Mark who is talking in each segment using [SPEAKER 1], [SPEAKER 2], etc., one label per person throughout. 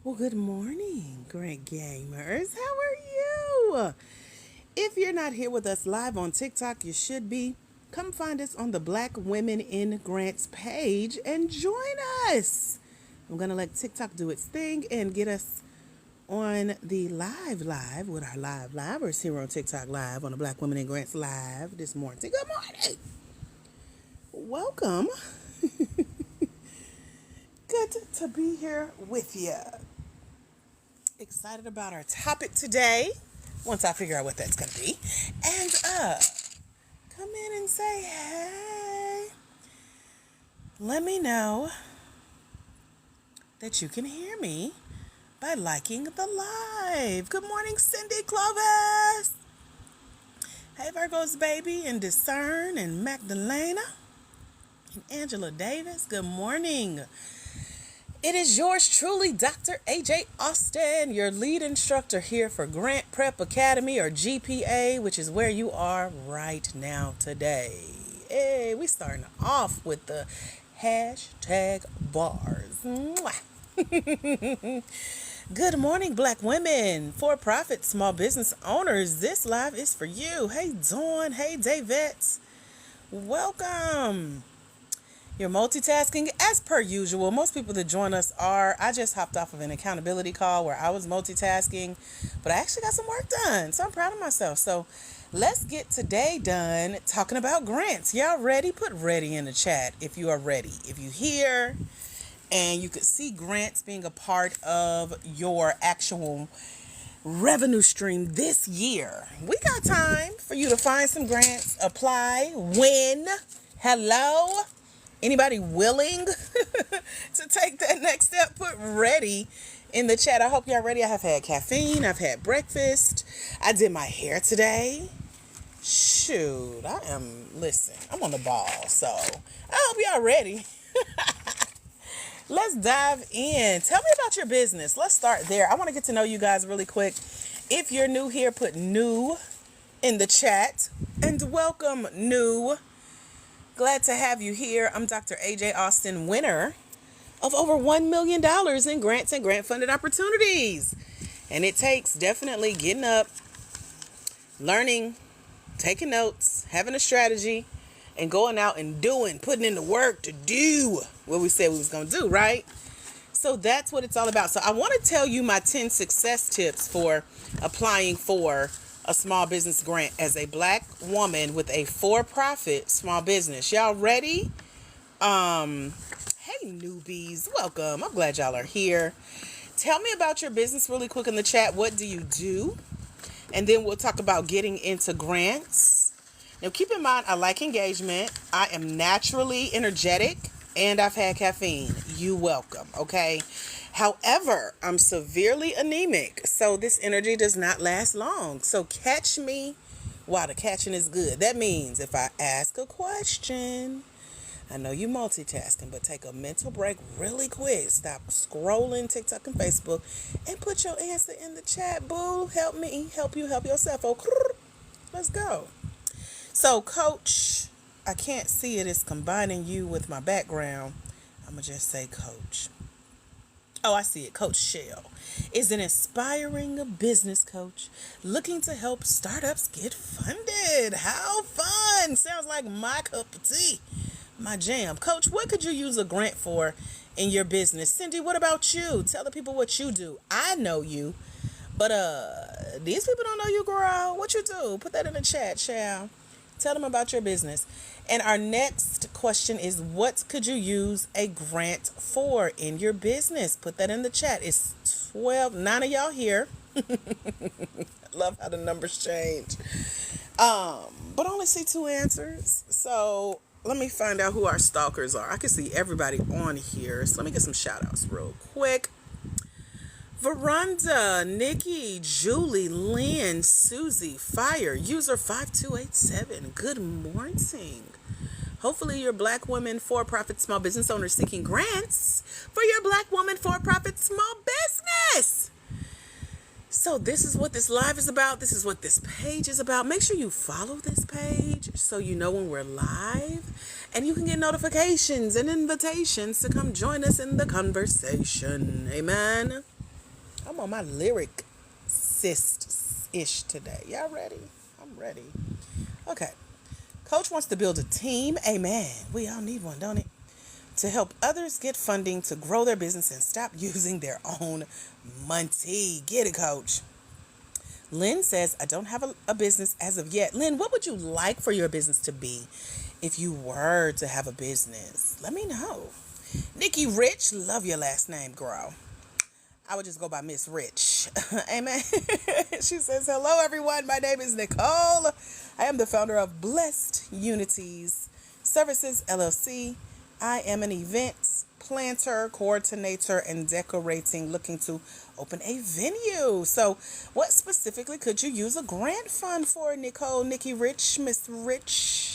[SPEAKER 1] Well, good morning, Grant Gamers. How are you? If you're not here with us live on TikTok, you should be. Come find us on the Black Women in Grants page and join us. I'm going to let TikTok do its thing and get us on the live with our livers here on TikTok live on the Black Women in Grants live this morning. Good morning. Welcome. Good to be here with you. Excited about our topic today. Once I figure out what that's going to be. And come in and say, hey. Let me know that you can hear me by liking the live. Good morning, Cindy Clovis. Hey, Virgo's baby and Discern and Magdalena and Angela Davis. Good morning. It is yours truly, Dr. AJ Austin, your lead instructor here for Grant Prep Academy, or GPA, which is where you are right now today. Hey, we starting off with the hashtag bars. Good morning, Black women, for-profit small business owners. This live is for you. Hey, Dawn. Hey, Davette. Welcome. You're multitasking as per usual. Most people that join us are. I just hopped off of an accountability call where I was multitasking, but I actually got some work done. So I'm proud of myself. So let's get today done talking about grants. Y'all ready? Put ready in the chat if you are ready. If you here and you could see grants being a part of your actual revenue stream this year, we got time for you to find some grants, apply, win. Hello? Anybody willing to take that next step? Put ready in the chat. I hope y'all ready. I have had caffeine. I've had breakfast. I did my hair today. Shoot, I'm on the ball. So I hope y'all ready. Let's dive in. Tell me about your business. Let's start there. I want to get to know you guys really quick. If you're new here, put new in the chat. And welcome, new. Glad to have you here. I'm Dr. AJ Austin, winner of over $1 million in grants and grant-funded opportunities. And it takes definitely getting up, learning, taking notes, having a strategy, and going out and putting in the work to do what we said we was going to do, right? So that's what it's all about. So I want to tell you my 10 success tips for applying for a small business grant as a Black woman with a for-profit small business. Y'all ready? Hey, newbies, welcome. I'm glad y'all are here. Tell me about your business really quick in the chat. What do you do? And then we'll talk about getting into grants. Now, keep in mind, I like engagement. I am naturally energetic, and I've had caffeine. You welcome, okay? However, I'm severely anemic, so this energy does not last long. So catch me while the catching is good. That means if I ask a question, I know you multitasking, but take a mental break really quick. Stop scrolling TikTok and Facebook and put your answer in the chat. Boo, help me, help you, help yourself. Oh, let's go. So, Coach, I can't see it. It's combining you with my background. I'm going to just say Coach. Oh, I see it. Coach Shell is an inspiring business coach looking to help startups get funded. How fun! Sounds like my cup of tea, my jam. Coach, what could you use a grant for in your business? Cindy, what about you? Tell the people what you do. I know you, but these people don't know you, girl. What you do? Put that in the chat, child. Tell them about your business. And our next question is, what could you use a grant for in your business? Put that in the chat. It's 9 of y'all here. Love how the numbers change. But only see 2 answers. So let me find out who our stalkers are. I can see everybody on here. So let me get some shout outs real quick. Veranda, Nikki, Julie, Lynn, Susie, Fire, user 5287. Good morning. Hopefully you're Black women for-profit small business owners seeking grants for your Black woman for-profit small business. So this is what this live is about. This is what this page is about. Make sure you follow this page so you know when we're live, and you can get notifications and invitations to come join us in the conversation. Amen. I'm on my lyric ish today. Y'all ready? I'm ready. Okay. Coach wants to build a team. Amen. We all need one, don't it? To help others get funding to grow their business and stop using their own money. Get it, Coach. Lynn says, I don't have a business as of yet. Lynn, what would you like for your business to be if you were to have a business? Let me know. Nikki Rich, love your last name, girl. I would just go by Miss Rich. Amen. She says, hello, everyone. My name is Nicole. I am the founder of Blessed Unities Services, LLC. I am an events planter, coordinator, and decorating, looking to open a venue. So what specifically could you use a grant fund for, Nicole, Nikki Rich, Miss Rich?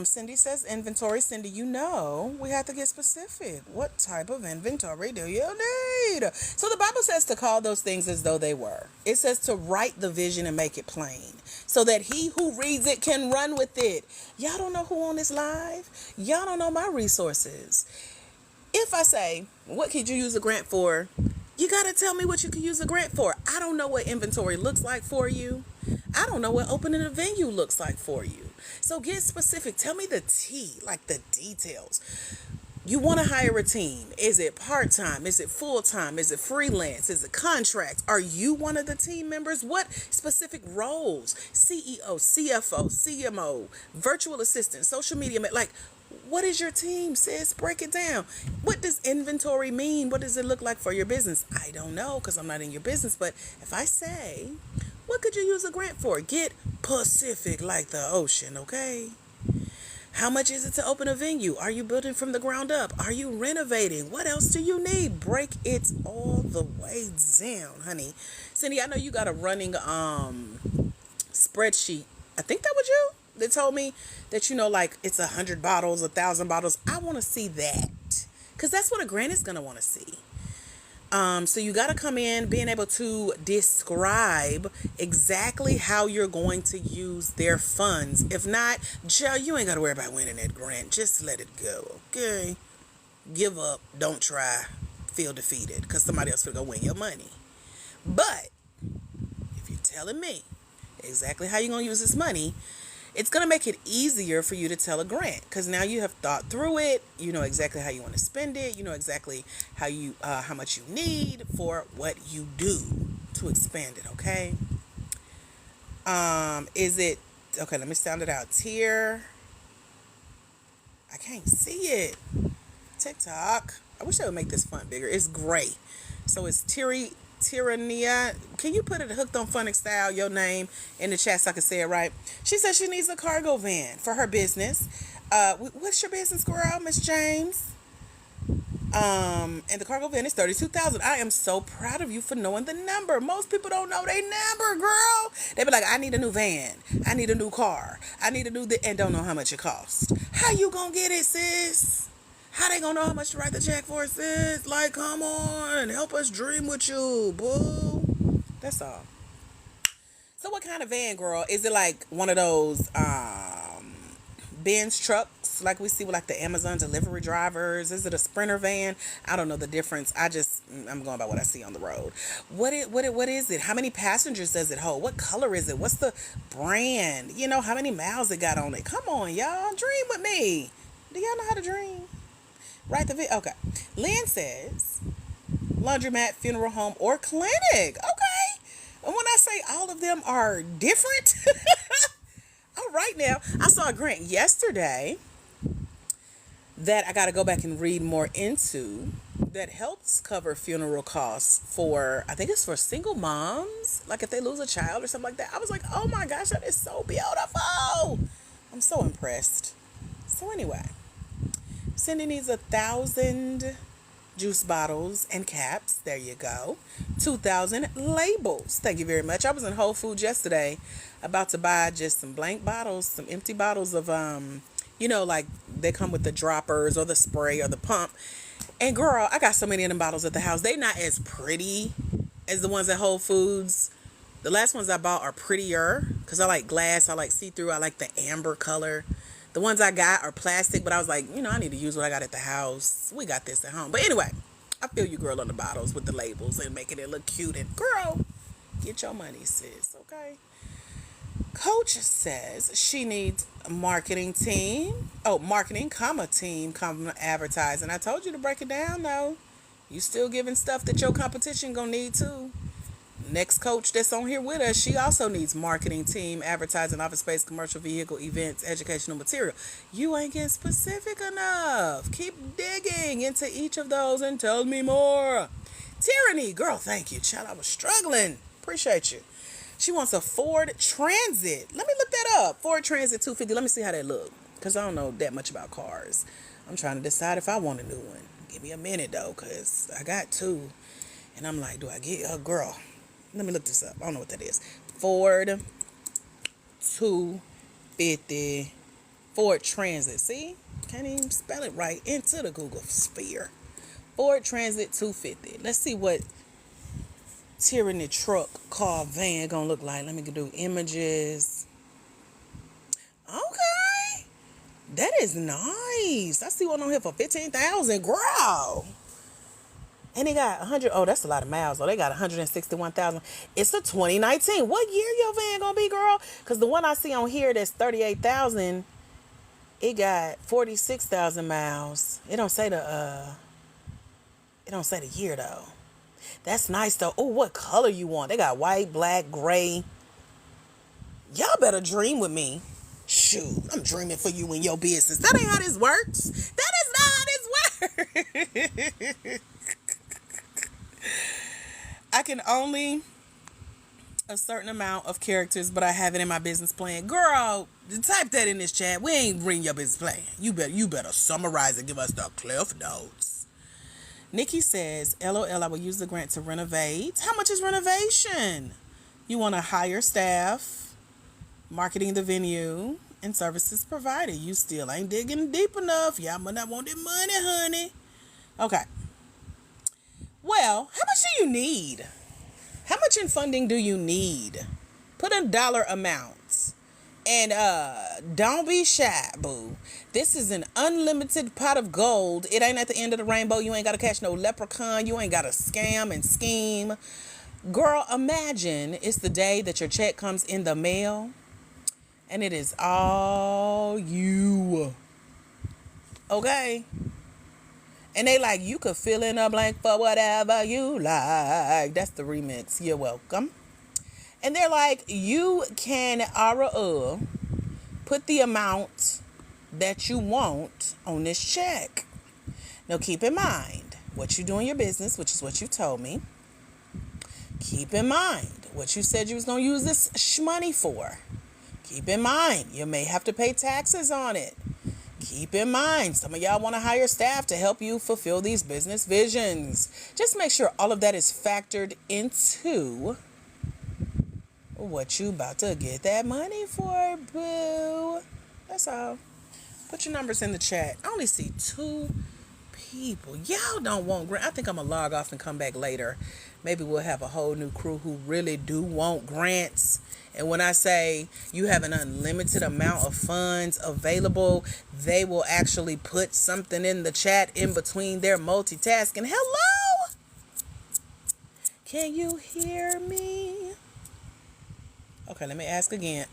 [SPEAKER 1] Cindy says inventory. Cindy, we have to get specific. What type of inventory do you need? So the Bible says to call those things as though they were. It says to write the vision and make it plain so that he who reads it can run with it. Y'all don't know who on this live. Y'all don't know my resources. If I say, what could you use a grant for? You got to tell me what you could use a grant for. I don't know what inventory looks like for you. I don't know what opening a venue looks like for you. So get specific. Tell me the tea, like the details. You want to hire a team. Is it part-time? Is it full-time? Is it freelance? Is it contract? Are you one of the team members? What specific roles? CEO, CFO, CMO, virtual assistant, social media, like, what is your team, sis? Break it down. What does inventory mean? What does it look like for your business? I don't know because I'm not in your business. But if I say, what could you use a grant for? Get Pacific like the ocean, okay? How much is it to open a venue? Are you building from the ground up? Are you renovating? What else do you need? Break it all the way down, honey. Cindy, I know you got a running spreadsheet. I think that was you. They told me that, like it's 100 bottles, 1,000 bottles. I want to see that because that's what a grant is going to want to see. So you got to come in being able to describe exactly how you're going to use their funds. If not, Joe, you ain't got to worry about winning that grant. Just let it go, okay? Give up. Don't try. Feel defeated because somebody else will go win your money. But if you're telling me exactly how you're going to use this money, it's going to make it easier for you to tell a grant because now you have thought through it. You know exactly how you want to spend it. You know exactly how much you need for what you do to expand it. Okay. Okay, let me sound it out. Tier. I can't see it. TikTok. I wish I would make this font bigger. It's gray. So it's Tyrannia. Can you put it Hooked on Phonics Style, your name, in the chat so I can say it right? She says she needs a cargo van for her business. What's your business, girl, Miss James? And the cargo van is $32,000. I am so proud of you for knowing the number. Most people don't know their number, girl. They be like, I need a new van. I need a new car. I need a new and don't know how much it costs. How you gonna get it, sis? How they gonna know how much to write the check for, sis? Like, come on, help us dream with you, boo. That's all. So what kind of van, girl? Is it like one of those Benz trucks like we see with like the Amazon delivery drivers? Is it a Sprinter van? I don't know the difference. I'm going by what I see on the road. What is it? How many passengers does it hold? What color is it? What's the brand? How many miles it got on it? Come on, y'all, dream with me. Do y'all know how to dream? Write the video. Okay. Lynn says laundromat, funeral home, or clinic. Okay. And when I say all of them are different, all right now. I saw a grant yesterday that I got to go back and read more into that helps cover funeral costs for, I think it's for single moms, like if they lose a child or something like that. I was like, oh my gosh, that is so beautiful. I'm so impressed. So anyway. Cindy needs 1,000 juice bottles and caps. There you go. 2,000 labels. Thank you very much. I was in Whole Foods yesterday about to buy just some blank bottles, some empty bottles of, like they come with the droppers or the spray or the pump. And girl, I got so many of them bottles at the house. They not as pretty as the ones at Whole Foods. The last ones I bought are prettier because I like glass. I like see-through. I like the amber color. The ones I got are plastic, but I was like, I need to use what I got at the house. We got this at home. But anyway, I feel you, girl, on the bottles with the labels and making it look cute. And girl, get your money, sis. Okay. Coach says she needs a marketing team. Oh, marketing, comma team, comma advertising. I told you to break it down though. You still giving stuff that your competition gonna need too. Next coach that's on here with us, she also needs marketing team, advertising, office space, commercial vehicle, events, educational material. You ain't getting specific enough. Keep digging into each of those and tell me more. Tyranny, girl, thank you. Child, I was struggling. Appreciate you. She wants a Ford Transit. Let me look that up. Ford Transit 250. Let me see how that look. Because I don't know that much about cars. I'm trying to decide if I want a new one. Give me a minute, though, because I got two. And I'm like, do I get a girl? Let me look this up. I don't know what that is. Ford 250. Ford Transit. See? Can't even spell it right into the Google sphere. Ford Transit 250. Let's see what Tyranny truck, car, van gonna look like. Let me do images. Okay. That is nice. I see one on here for 15,000. Girl. And they got 100. Oh, that's a lot of miles. Oh, they got 161,000. It's a 2019. What year your van gonna be, girl? Because the one I see on here that's 38,000, it got 46,000 miles. It don't say the year though. That's nice though. Oh, what color you want? They got white, black, gray. Y'all better dream with me. Shoot, I'm dreaming for you in your business. That ain't how this works. That is not how this works. I can only a certain amount of characters, but I have it in my business plan. Girl, type that in this chat. We ain't bring your business plan. You better summarize and give us the cliff notes. Nikki says, LOL, I will use the grant to renovate. How much is renovation? You want to hire staff, marketing the venue, and services provided. You still ain't digging deep enough. Y'all might not want that money, honey. Okay. Well, how much do you need? How much in funding do you need? Put a dollar amount. And don't be shy, boo. This is an unlimited pot of gold. It ain't at the end of the rainbow. You ain't got to catch no leprechaun. You ain't got to scam and scheme. Girl, imagine it's the day that your check comes in the mail and it is all you. Okay? And they like, you could fill in a blank for whatever you like. That's the remix. You're welcome. And they're like, you can put the amount that you want on this check. Now, keep in mind what you do in your business, which is what you told me. Keep in mind what you said you was going to use this money for. Keep in mind, you may have to pay taxes on it. Keep in mind, some of y'all want to hire staff to help you fulfill these business visions. Just make sure all of that is factored into what you about to get that money for, boo. That's all. Put your numbers in the chat. I only see 2 people. Y'all don't want grant. I think I'm gonna log off and come back later. Maybe we'll have a whole new crew who really do want grants. And when I say you have an unlimited amount of funds available, they will actually put something in the chat in between their multitasking. Hello? Can you hear me? Okay, let me ask again.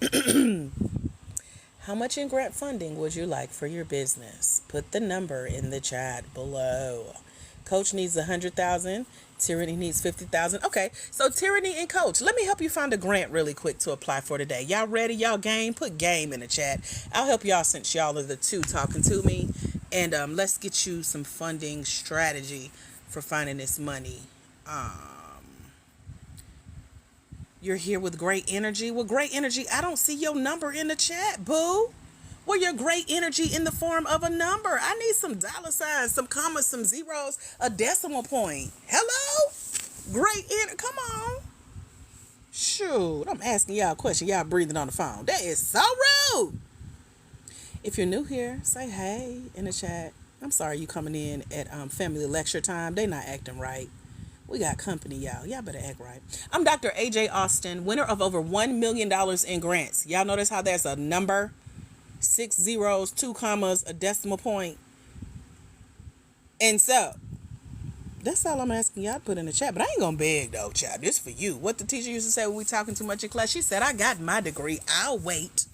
[SPEAKER 1] How much in grant funding would you like for your business? Put the number in the chat below. Coach needs 100,000. Tyranny needs 50,000. Okay, so Tyranny and Coach, let me help you find a grant really quick to apply for today. Y'all ready? Y'all game? Put game in the chat. I'll help y'all since y'all are the 2 talking to me. And let's get you some funding strategy for finding this money. You're here with great energy. Well, great energy, I don't see your number in the chat, boo. Well, your great energy in the form of a number. I need some dollar signs, some commas, some zeros, a decimal point. Hello? Great energy. Come on. Shoot, I'm asking y'all a question. Y'all breathing on the phone. That is so rude. If you're new here, say hey in the chat. I'm sorry you coming in at family lecture time. They not acting right. We got company, y'all. Y'all better act right. I'm Dr. AJ Austin, winner of over $1 million in grants. Y'all notice how there's a number, 6 zeros, 2 commas, a decimal point. And so, That's all I'm asking y'all to put in the chat. But I ain't gonna beg though, child. This for you. What the teacher used to say when we talking too much in class? She said, I got my degree. I'll wait.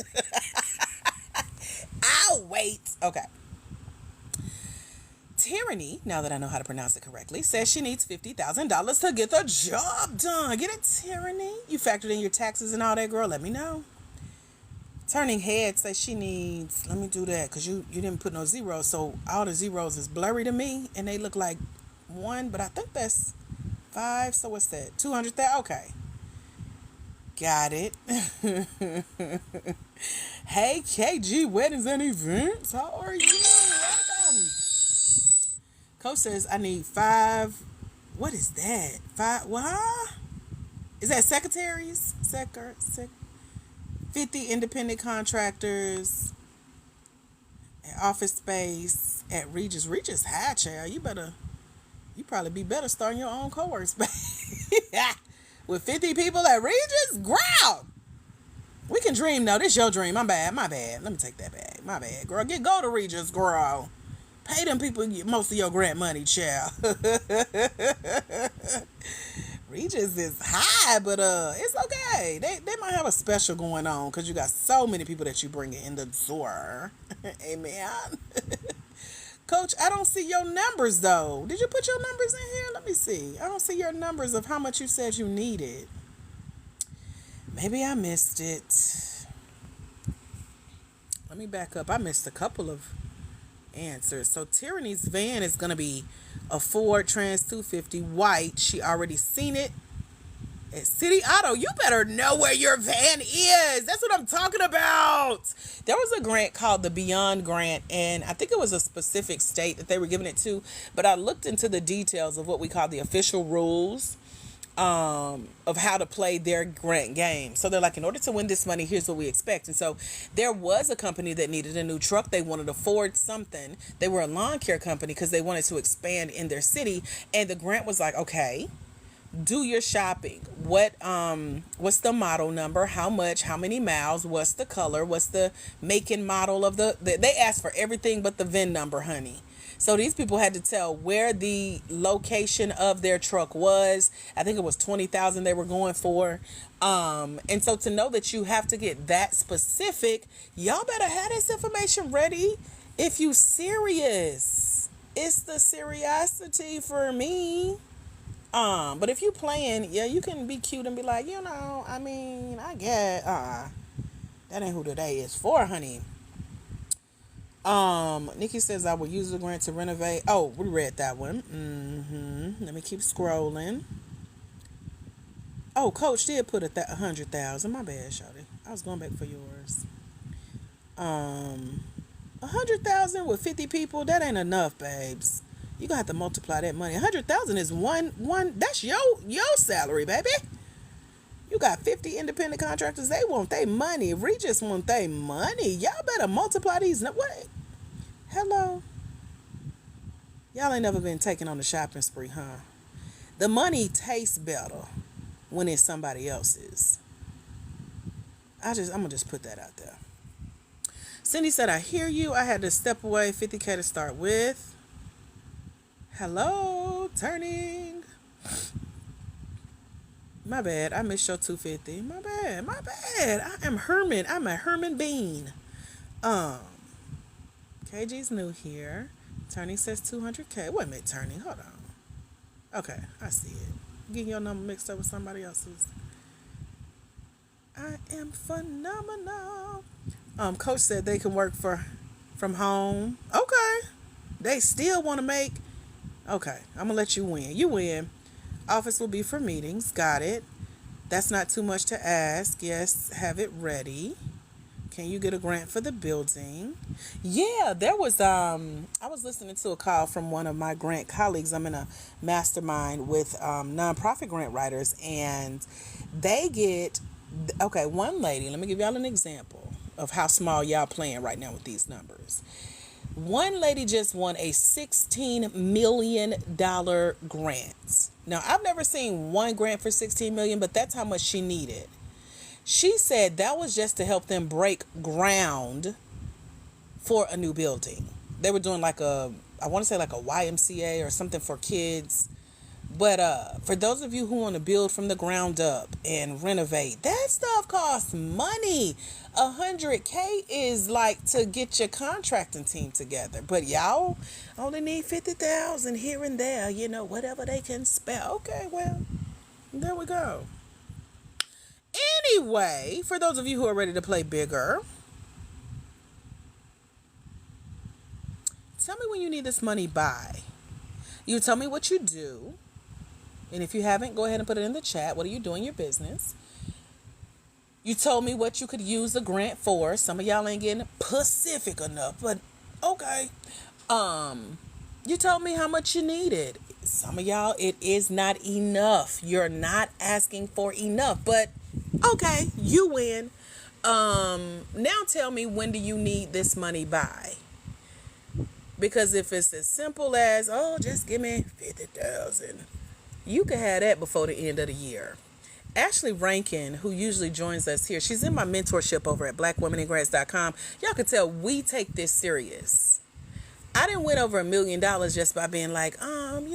[SPEAKER 1] I'll wait. Okay. Tyranny, now that I know how to pronounce it correctly, says she needs $50,000 to get the job done. Get it, Tyranny? You factored in your taxes and all that, girl? Let me know. Turning Head says she needs, let me do that, because you didn't put no zeros, so all the zeros is blurry to me, and they look like one, but I think that's 5, so what's that? 200,000? Okay. Got it. Hey, KG Weddings and Events, how are you? Welcome. Coach says I need 5. What is that? 5. What? Is that secretaries? 50 independent contractors. Office space at Regis. Regis high, child. You probably be better starting your own co-work space. With 50 people at Regis? Girl! We can dream though. This your dream. My bad. Let me take that back. My bad, girl. Go to Regis, girl. Pay them people most of your grant money, child. Regis is high, but it's okay. They might have a special going on because you got so many people that you bring in the door. Amen. Coach, I don't see your numbers though. Did you put your numbers in here? Let me see. I don't see your numbers of how much you said you needed. Maybe I missed it. Let me back up. I missed a couple of answers. So Tyranny's van is going to be a Ford Trans 250 white. She already seen it at City Auto. You better know where your van is. That's what I'm talking about. There was a grant called the Beyond Grant, and I think it was a specific state that they were giving it to, but I looked into the details of what we call the official rules of how to play their grant game. So they're like, in order to win this money, here's what we expect. And so there was a company that needed a new truck. They wanted to Ford something. They were a lawn care company because they wanted to expand in their city. And the grant was like, okay, do your shopping. What's the model number? How much? How many miles? What's the color? What's the make and model of they asked for everything but the VIN number, honey. So these people had to tell where the location of their truck was. I think it was 20,000 they were going for. And so to know that you have to get that specific, y'all better have this information ready if you serious. It's the seriosity for me. But if you playing, yeah, you can be cute and be like, I get that ain't who today is for, honey. Nikki says I will use the grant to renovate. Oh, we read that one. Let me keep scrolling. Oh, Coach did put 100,000. My bad, shawty. I was going back for yours. 100,000 with 50 people. That ain't enough, babes. You gonna have to multiply that money. 100,000 is one. That's your salary, baby. You got 50 independent contractors. They want their money. Regis want their money. Y'all better multiply these. What? Hello. Y'all ain't never been taken on a shopping spree, huh? The money tastes better when it's somebody else's. I'm gonna just put that out there. Cindy said, I hear you. I had to step away. 50K to start with. Hello, turning. My bad. I missed your 250. My bad. I am Herman. I'm a Herman Bean. KG's new here. Turning says 200K. Wait a minute, Turning. Hold on. Okay, I see it. Getting your number mixed up with somebody else's. I am phenomenal. Coach said they can work from home. Okay. They still want to make. Okay, I'm gonna let you win. You win. Office will be for meetings. Got it. That's not too much to ask. Yes, have it ready. Can you get a grant for the building? Yeah, there was I was listening to a call from one of my grant colleagues. I'm in a mastermind with nonprofit grant writers, and they get one lady, let me give y'all an example of how small y'all playing right now with these numbers. One lady just won a $16 million grant. Now, I've never seen one grant for $16 million, but that's how much she needed. She said that was just to help them break ground for a new building. They were doing I want to say like a YMCA or something for kids But for those of you who want to build from the ground up and renovate, that stuff costs money. 100K is like to get your contracting team together. But y'all only need 50,000 here and there, whatever they can spare. Okay, well, there we go. Anyway, for those of you who are ready to play bigger, tell me when you need this money by. You tell me what you do. And if you haven't, go ahead and put it in the chat. What are you doing in your business? You told me what you could use the grant for. Some of y'all ain't getting specific enough, but okay. You told me how much you needed. Some of y'all, it is not enough. You're not asking for enough, but okay, you win. Now tell me, when do you need this money by? Because if it's as simple as, oh, just give me 50,000, you can have that before the end of the year. Ashley Rankin, who usually joins us here, she's in my mentorship over at blackwomeningrants.com. Y'all can tell we take this serious. I didn't win over $1 million just by being like, I'm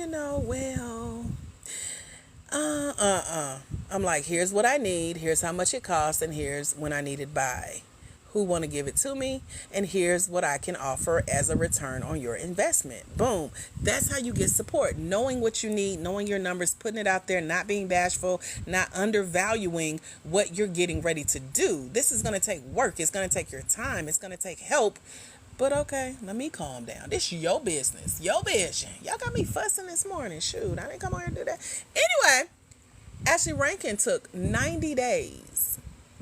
[SPEAKER 1] like, here's what I need, here's how much it costs, and here's when I need it by. Who want to give it to me, and here's what I can offer as a return on your investment. Boom. That's how you get support. Knowing what you need, knowing your numbers, putting it out there, not being bashful, not undervaluing what you're getting ready to do. This is going to take work. It's going to take your time. It's going to take help. But okay, let me calm down. This is your business, your vision. Y'all got me fussing this morning. Shoot, I didn't come on here to do that. Anyway, Ashley Rankin took 90 days,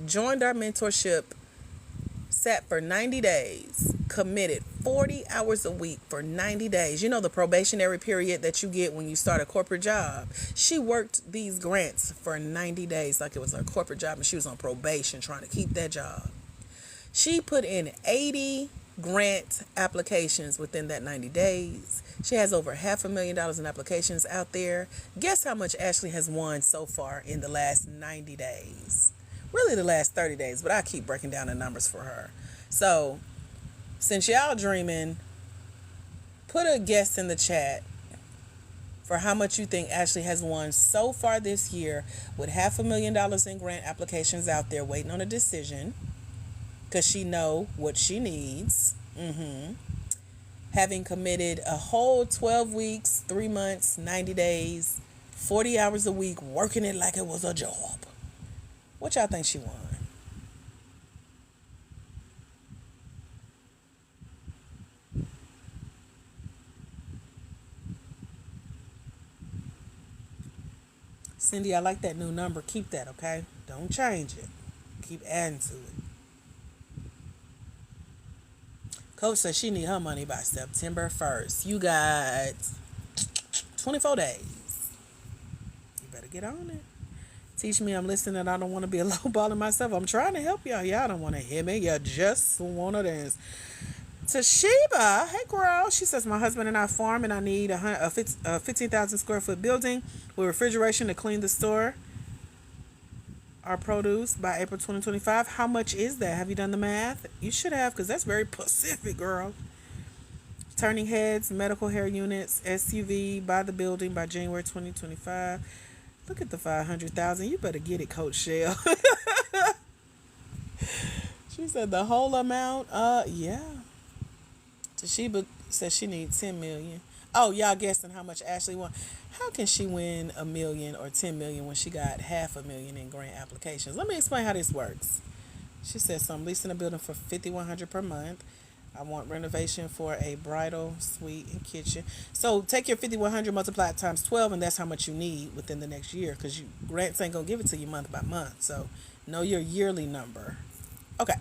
[SPEAKER 1] joined our mentorship, sat for 90 days, committed 40 hours a week for 90 days. You know, the probationary period that you get when you start a corporate job. She worked these grants for 90 days like it was her corporate job, and she was on probation trying to keep that job. She put in 80 grant applications within that 90 days. She has over $500,000 in applications out there. Guess how much Ashley has won so far in the last 90 days? Really the last 30 days, but I keep breaking down the numbers for her. So, since y'all dreaming, put a guess in the chat for how much you think Ashley has won so far this year with $500,000 in grant applications out there waiting on a decision, because she know what she needs. Having committed a whole 12 weeks, 3 months, 90 days, 40 hours a week, working it like it was a job. What y'all think she won? Cindy, I like that new number. Keep that, okay? Don't change it. Keep adding to it. Coach says she need her money by September 1st. You got 24 days. You better get on it. Teach me, I'm listening. I don't want to be a low baller myself. I'm trying to help y'all. Y'all don't want to hear me. You just want to dance. Toshiba, hey girl. She says, my husband and I farm, and I need a 15,000 square foot building with refrigeration to clean the store, our produce, by April 2025. How much is that? Have you done the math? You should have, because that's very specific, girl. Turning heads, medical hair units, SUV, buy the building by January 2025. Look at the 500,000. You better get it, Coach Shell. She said the whole amount. Yeah. Toshiba says she needs 10 million. Oh, y'all guessing how much Ashley won? How can she win $1 million or 10 million when she got $500,000 in grant applications? Let me explain how this works. She says, so I'm leasing a building for $5,100 per month. I want renovation for a bridal suite and kitchen. So take your 5,100 multiplied times 12, and that's how much you need within the next year, because grants ain't gonna give it to you month by month. So know your yearly number. Okay,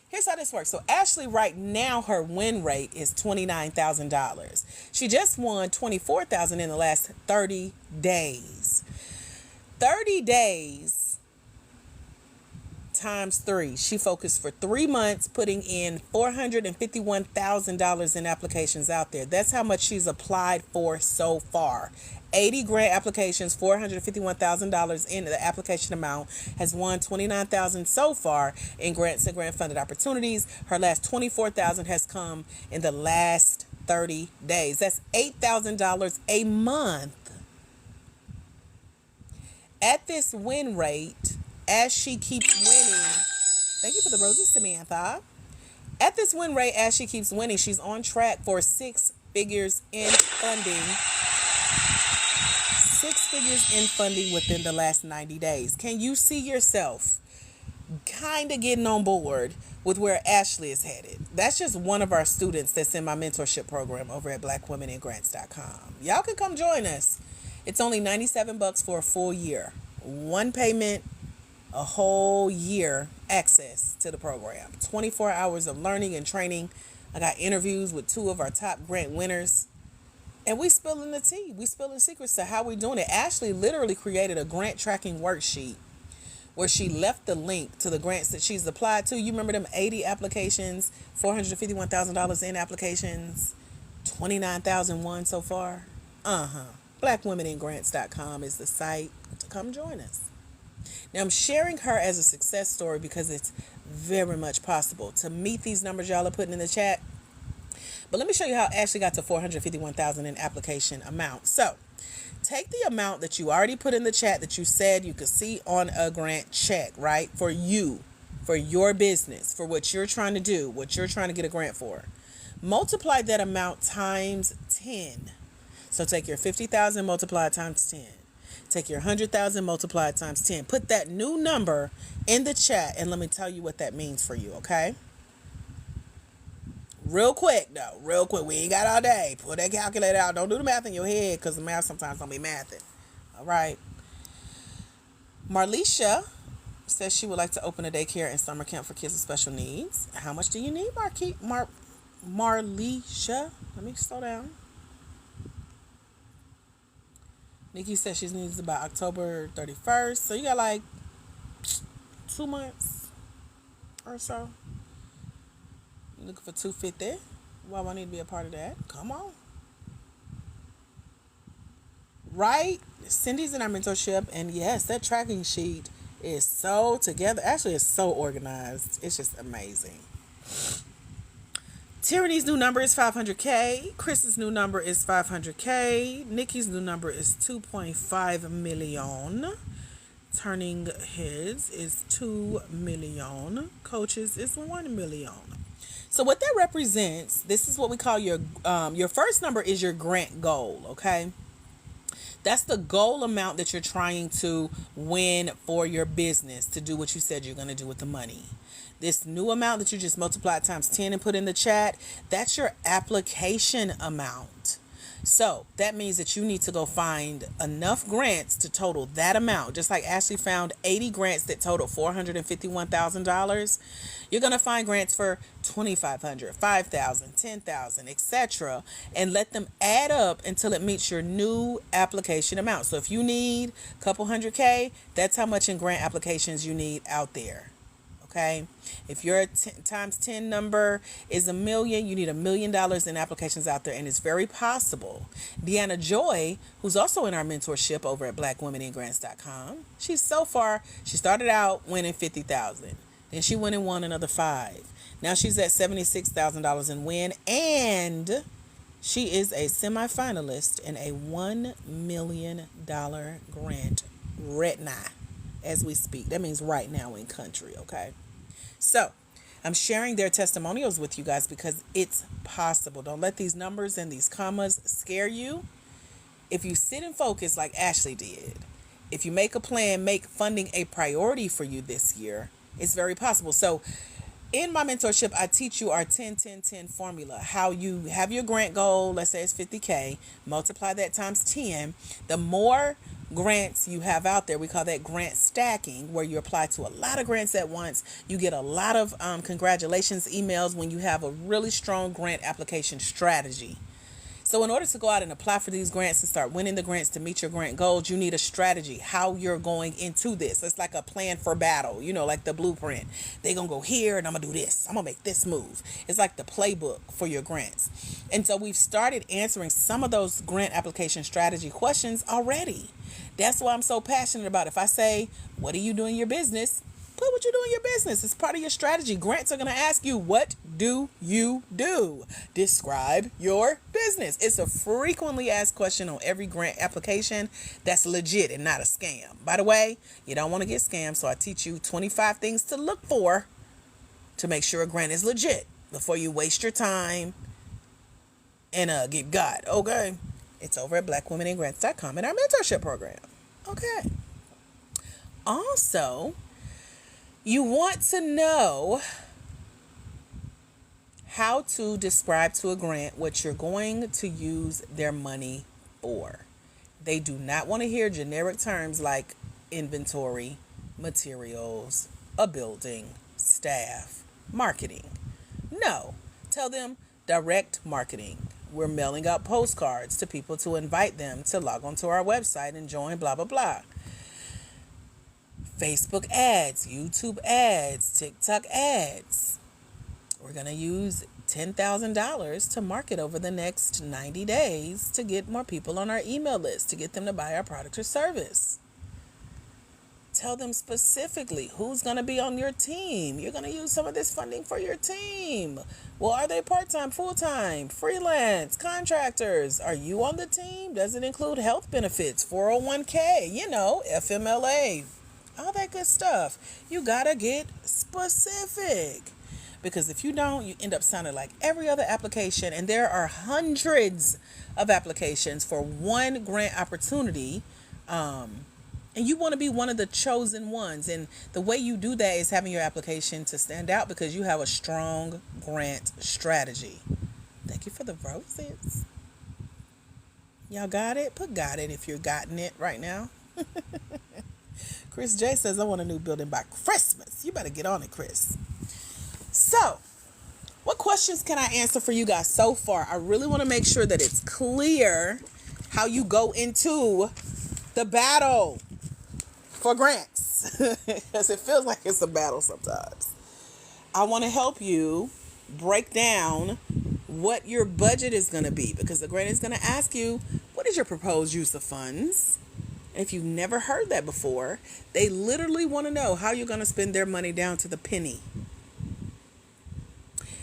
[SPEAKER 1] here's how this works. So Ashley, right now, her win rate is $29,000. She just won $24,000 in the last 30 days. 30 days times 3. She focused for 3 months, putting in $451,000 in applications out there. That's how much she's applied for so far. 80 grant applications, $451,000 in the application amount, has won $29,000 so far in grants and grant funded opportunities. Her last $24,000 has come in the last 30 days. That's $8,000 a month. At this win rate, as she keeps winning, thank you for the roses, Samantha. At this win rate, as she keeps winning, she's on track for six figures in funding. Six figures in funding within the last 90 days. Can you see yourself kind of getting on board with where Ashley is headed? That's just one of our students that's in my mentorship program over at blackwomenandgrants.com. Y'all can come join us. It's only $97 for a full year. One payment, a whole year access to the program. 24 hours of learning and training. I got interviews with two of our top grant winners. And we spilling the tea. We spilling secrets to how we're doing it. Ashley literally created a grant tracking worksheet where she left the link to the grants that she's applied to. You remember them 80 applications, $451,000 in applications, 29,001 so far? Blackwomenandgrants.com is the site to come join us. Now, I'm sharing her as a success story because it's very much possible to meet these numbers y'all are putting in the chat. But let me show you how Ashley got to $451,000 in application amount. So, take the amount that you already put in the chat that you said you could see on a grant check, right? For you, for your business, for what you're trying to do, what you're trying to get a grant for. Multiply that amount times 10. So take your 50,000 multiplied times 10. Take your 100,000 multiplied times 10. Put that new number in the chat and let me tell you what that means for you, okay? Real quick, though. Real quick. We ain't got all day. Pull that calculator out. Don't do the math in your head because the math sometimes don't be mathing. All right. Marlisha says she would like to open a daycare and summer camp for kids with special needs. How much do you need, Marlisha? Let me slow down. Nikki says she needs about October 31st. So you got like 2 months or so. You're looking for $250. Why do I need to be a part of that? Come on. Right? Cindy's in our mentorship. And yes, that tracking sheet is so together. Actually, it's so organized. It's just amazing. Tyranny's new number is 500K. Chris's new number is 500K. Nikki's new number is 2.5 million. Turning Heads is 2 million. Coaches is 1 million. So what that represents, this is what we call your first number is your grant goal, okay? That's the goal amount that you're trying to win for your business to do what you said you're going to do with the money. This new amount that you just multiplied times 10 and put in the chat, that's your application amount. So that means that you need to go find enough grants to total that amount. Just like Ashley found 80 grants that total $451,000. You're going to find grants for $2,500, $5,000, $10,000, etc. and let them add up until it meets your new application amount. So if you need a couple $100K, that's how much in grant applications you need out there. Okay, if your times 10 number is $1 million, you need $1 million in applications out there, and it's very possible. Deanna Joy, who's also in our mentorship over at blackwomenandgrants.com, she started out winning $50,000, then she went and won another $5,000. Now she's at $76,000 in win, and she is a semifinalist in a $1 million grant right now. As we speak. That means right now in country, okay? So, I'm sharing their testimonials with you guys because it's possible. Don't let these numbers and these commas scare you. If you sit and focus like Ashley did, if you make a plan, make funding a priority for you this year, it's very possible. So, in my mentorship, I teach you our 10-10-10 formula. How you have your grant goal, let's say it's 50K, multiply that times 10. The more grants you have out there, we call that grant stacking, where you apply to a lot of grants at once. You get a lot of congratulations emails when you have a really strong grant application strategy. So in order to go out and apply for these grants and start winning the grants to meet your grant goals, you need a strategy, how you're going into this. It's like a plan for battle, like the blueprint. They're going to go here and I'm going to do this. I'm going to make this move. It's like the playbook for your grants. And so we've started answering some of those grant application strategy questions already. That's why I'm so passionate about it. If I say, what do you do in your business? Put what you do in your business. It's part of your strategy. Grants are going to ask you, what do you do? Describe your business. It's a frequently asked question on every grant application that's legit and not a scam. By the way, you don't want to get scammed, so I teach you 25 things to look for to make sure a grant is legit before you waste your time and get got. Okay? It's over at blackwomenandgrants.com in our mentorship program. Okay. Also, you want to know how to describe to a grant what you're going to use their money for. They do not want to hear generic terms like inventory, materials, a building, staff, marketing. No, tell them direct marketing. We're mailing out postcards to people to invite them to log onto our website and join blah, blah, blah. Facebook ads, YouTube ads, TikTok ads. We're going to use $10,000 to market over the next 90 days to get more people on our email list, to get them to buy our product or service. Tell them specifically who's going to be on your team. You're going to use some of this funding for your team. Well, are they part-time, full-time, freelance, contractors? Are you on the team? Does it include health benefits, 401k, FMLA, all that good stuff? You got to get specific. Because if you don't, you end up sounding like every other application. And there are hundreds of applications for one grant opportunity. And you want to be one of the chosen ones. And the way you do that is having your application to stand out because you have a strong grant strategy. Thank you for the roses. Y'all got it? Put got it if you're gotten it right now. Chris J says, I want a new building by Christmas. You better get on it, Chris. So, what questions can I answer for you guys so far? I really want to make sure that it's clear how you go into the battle for grants. Because it feels like it's a battle sometimes. I want to help you break down what your budget is going to be. Because the grant is going to ask you, what is your proposed use of funds? And if you've never heard that before, they literally want to know how you're going to spend their money down to the penny.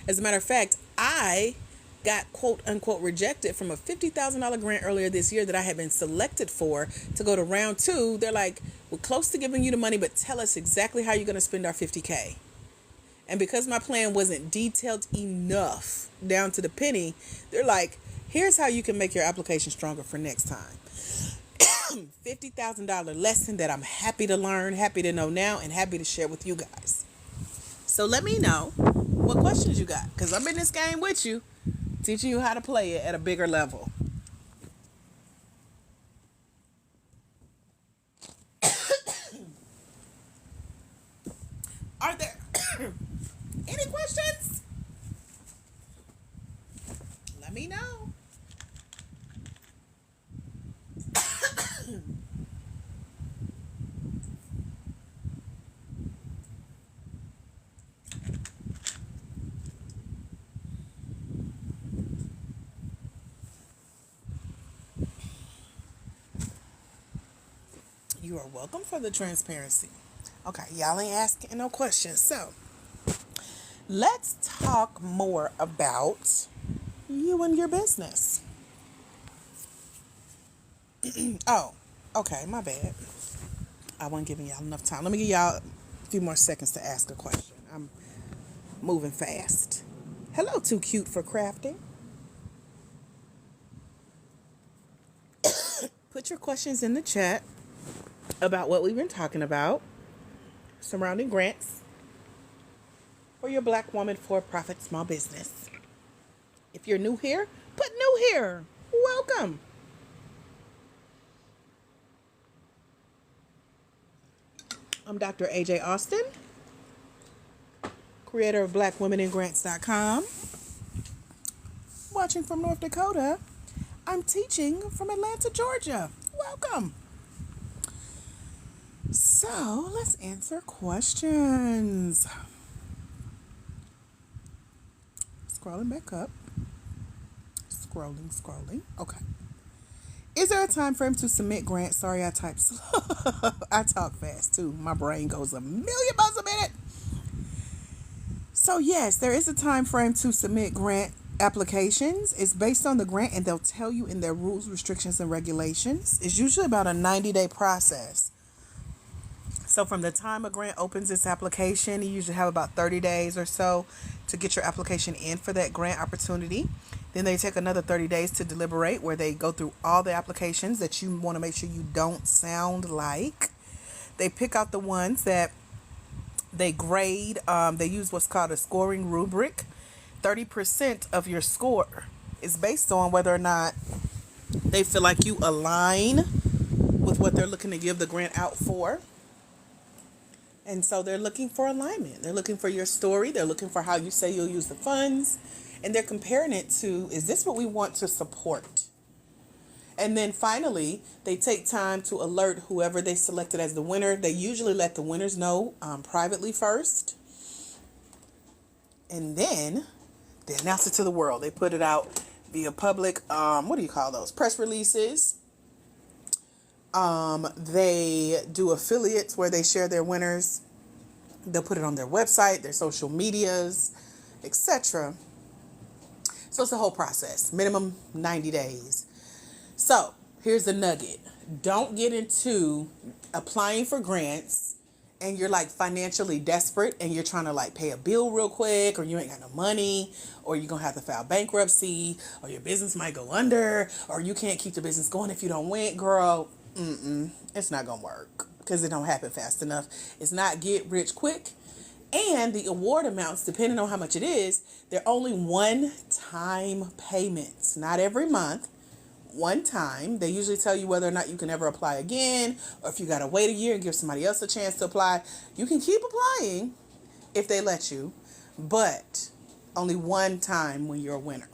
[SPEAKER 1] As a matter of fact, I got quote unquote rejected from a $50,000 grant earlier this year that I had been selected for to go to round 2. They're like, we're close to giving you the money, but tell us exactly how you're going to spend our $50K. And because my plan wasn't detailed enough down to the penny, they're like, here's how you can make your application stronger for next time. $50,000 lesson that I'm happy to learn, happy to know now, and happy to share with you guys. So let me know what questions you got, because I'm in this game with you, teaching you how to play it at a bigger level. Are there any questions? Let me know. You are welcome for the transparency. Okay, y'all ain't asking no questions. So, let's talk more about you and your business. Oh, okay, my bad. I wasn't giving y'all enough time. Let me give y'all a few more seconds to ask a question. I'm moving fast. Hello, Too Cute for Crafting. Put your questions in the chat about what we've been talking about surrounding grants for your Black woman for-profit small business. If you're new here, put new here. Welcome. I'm Dr. AJ Austin, creator of blackwomenandgrants.com. Watching from North Dakota. I'm teaching from Atlanta, Georgia. Welcome. So, let's answer questions. Scrolling back up. Scrolling. Okay. Is there a time frame to submit grants? Sorry, I type slow. I talk fast too. My brain goes a million miles a minute. So yes, there is a time frame to submit grant applications. It's based on the grant, and they'll tell you in their rules, restrictions, and regulations. It's usually about a 90-day process. So from the time a grant opens its application, you usually have about 30 days or so to get your application in for that grant opportunity. Then they take another 30 days to deliberate, where they go through all the applications that you want to make sure you don't sound like. They pick out the ones that they grade. They use what's called a scoring rubric. 30% of your score is based on whether or not they feel like you align with what they're looking to give the grant out for. And so they're looking for alignment. They're looking for your story. They're looking for how you say you'll use the funds. And they're comparing it to, is this what we want to support? And then finally, they take time to alert whoever they selected as the winner. They usually let the winners know privately first. And then they announce it to the world. They put it out via public, what do you call those? Press releases. They do affiliates where they share their winners. They'll put it on their website, their social medias, etc. So it's a whole process, minimum 90 days. So here's the nugget. Don't get into applying for grants and you're like financially desperate and you're trying to like pay a bill real quick, or you ain't got no money, or you're going to have to file bankruptcy, or your business might go under, or you can't keep the business going if you don't win, girl. It's not gonna work because it don't happen fast enough. It's not get rich quick, and the award amounts, depending on how much it is, they're only one-time payments, not every month. One time. They usually tell you whether or not you can ever apply again, or if you gotta wait a year and give somebody else a chance to apply. You can keep applying if they let you, but only one time when you're a winner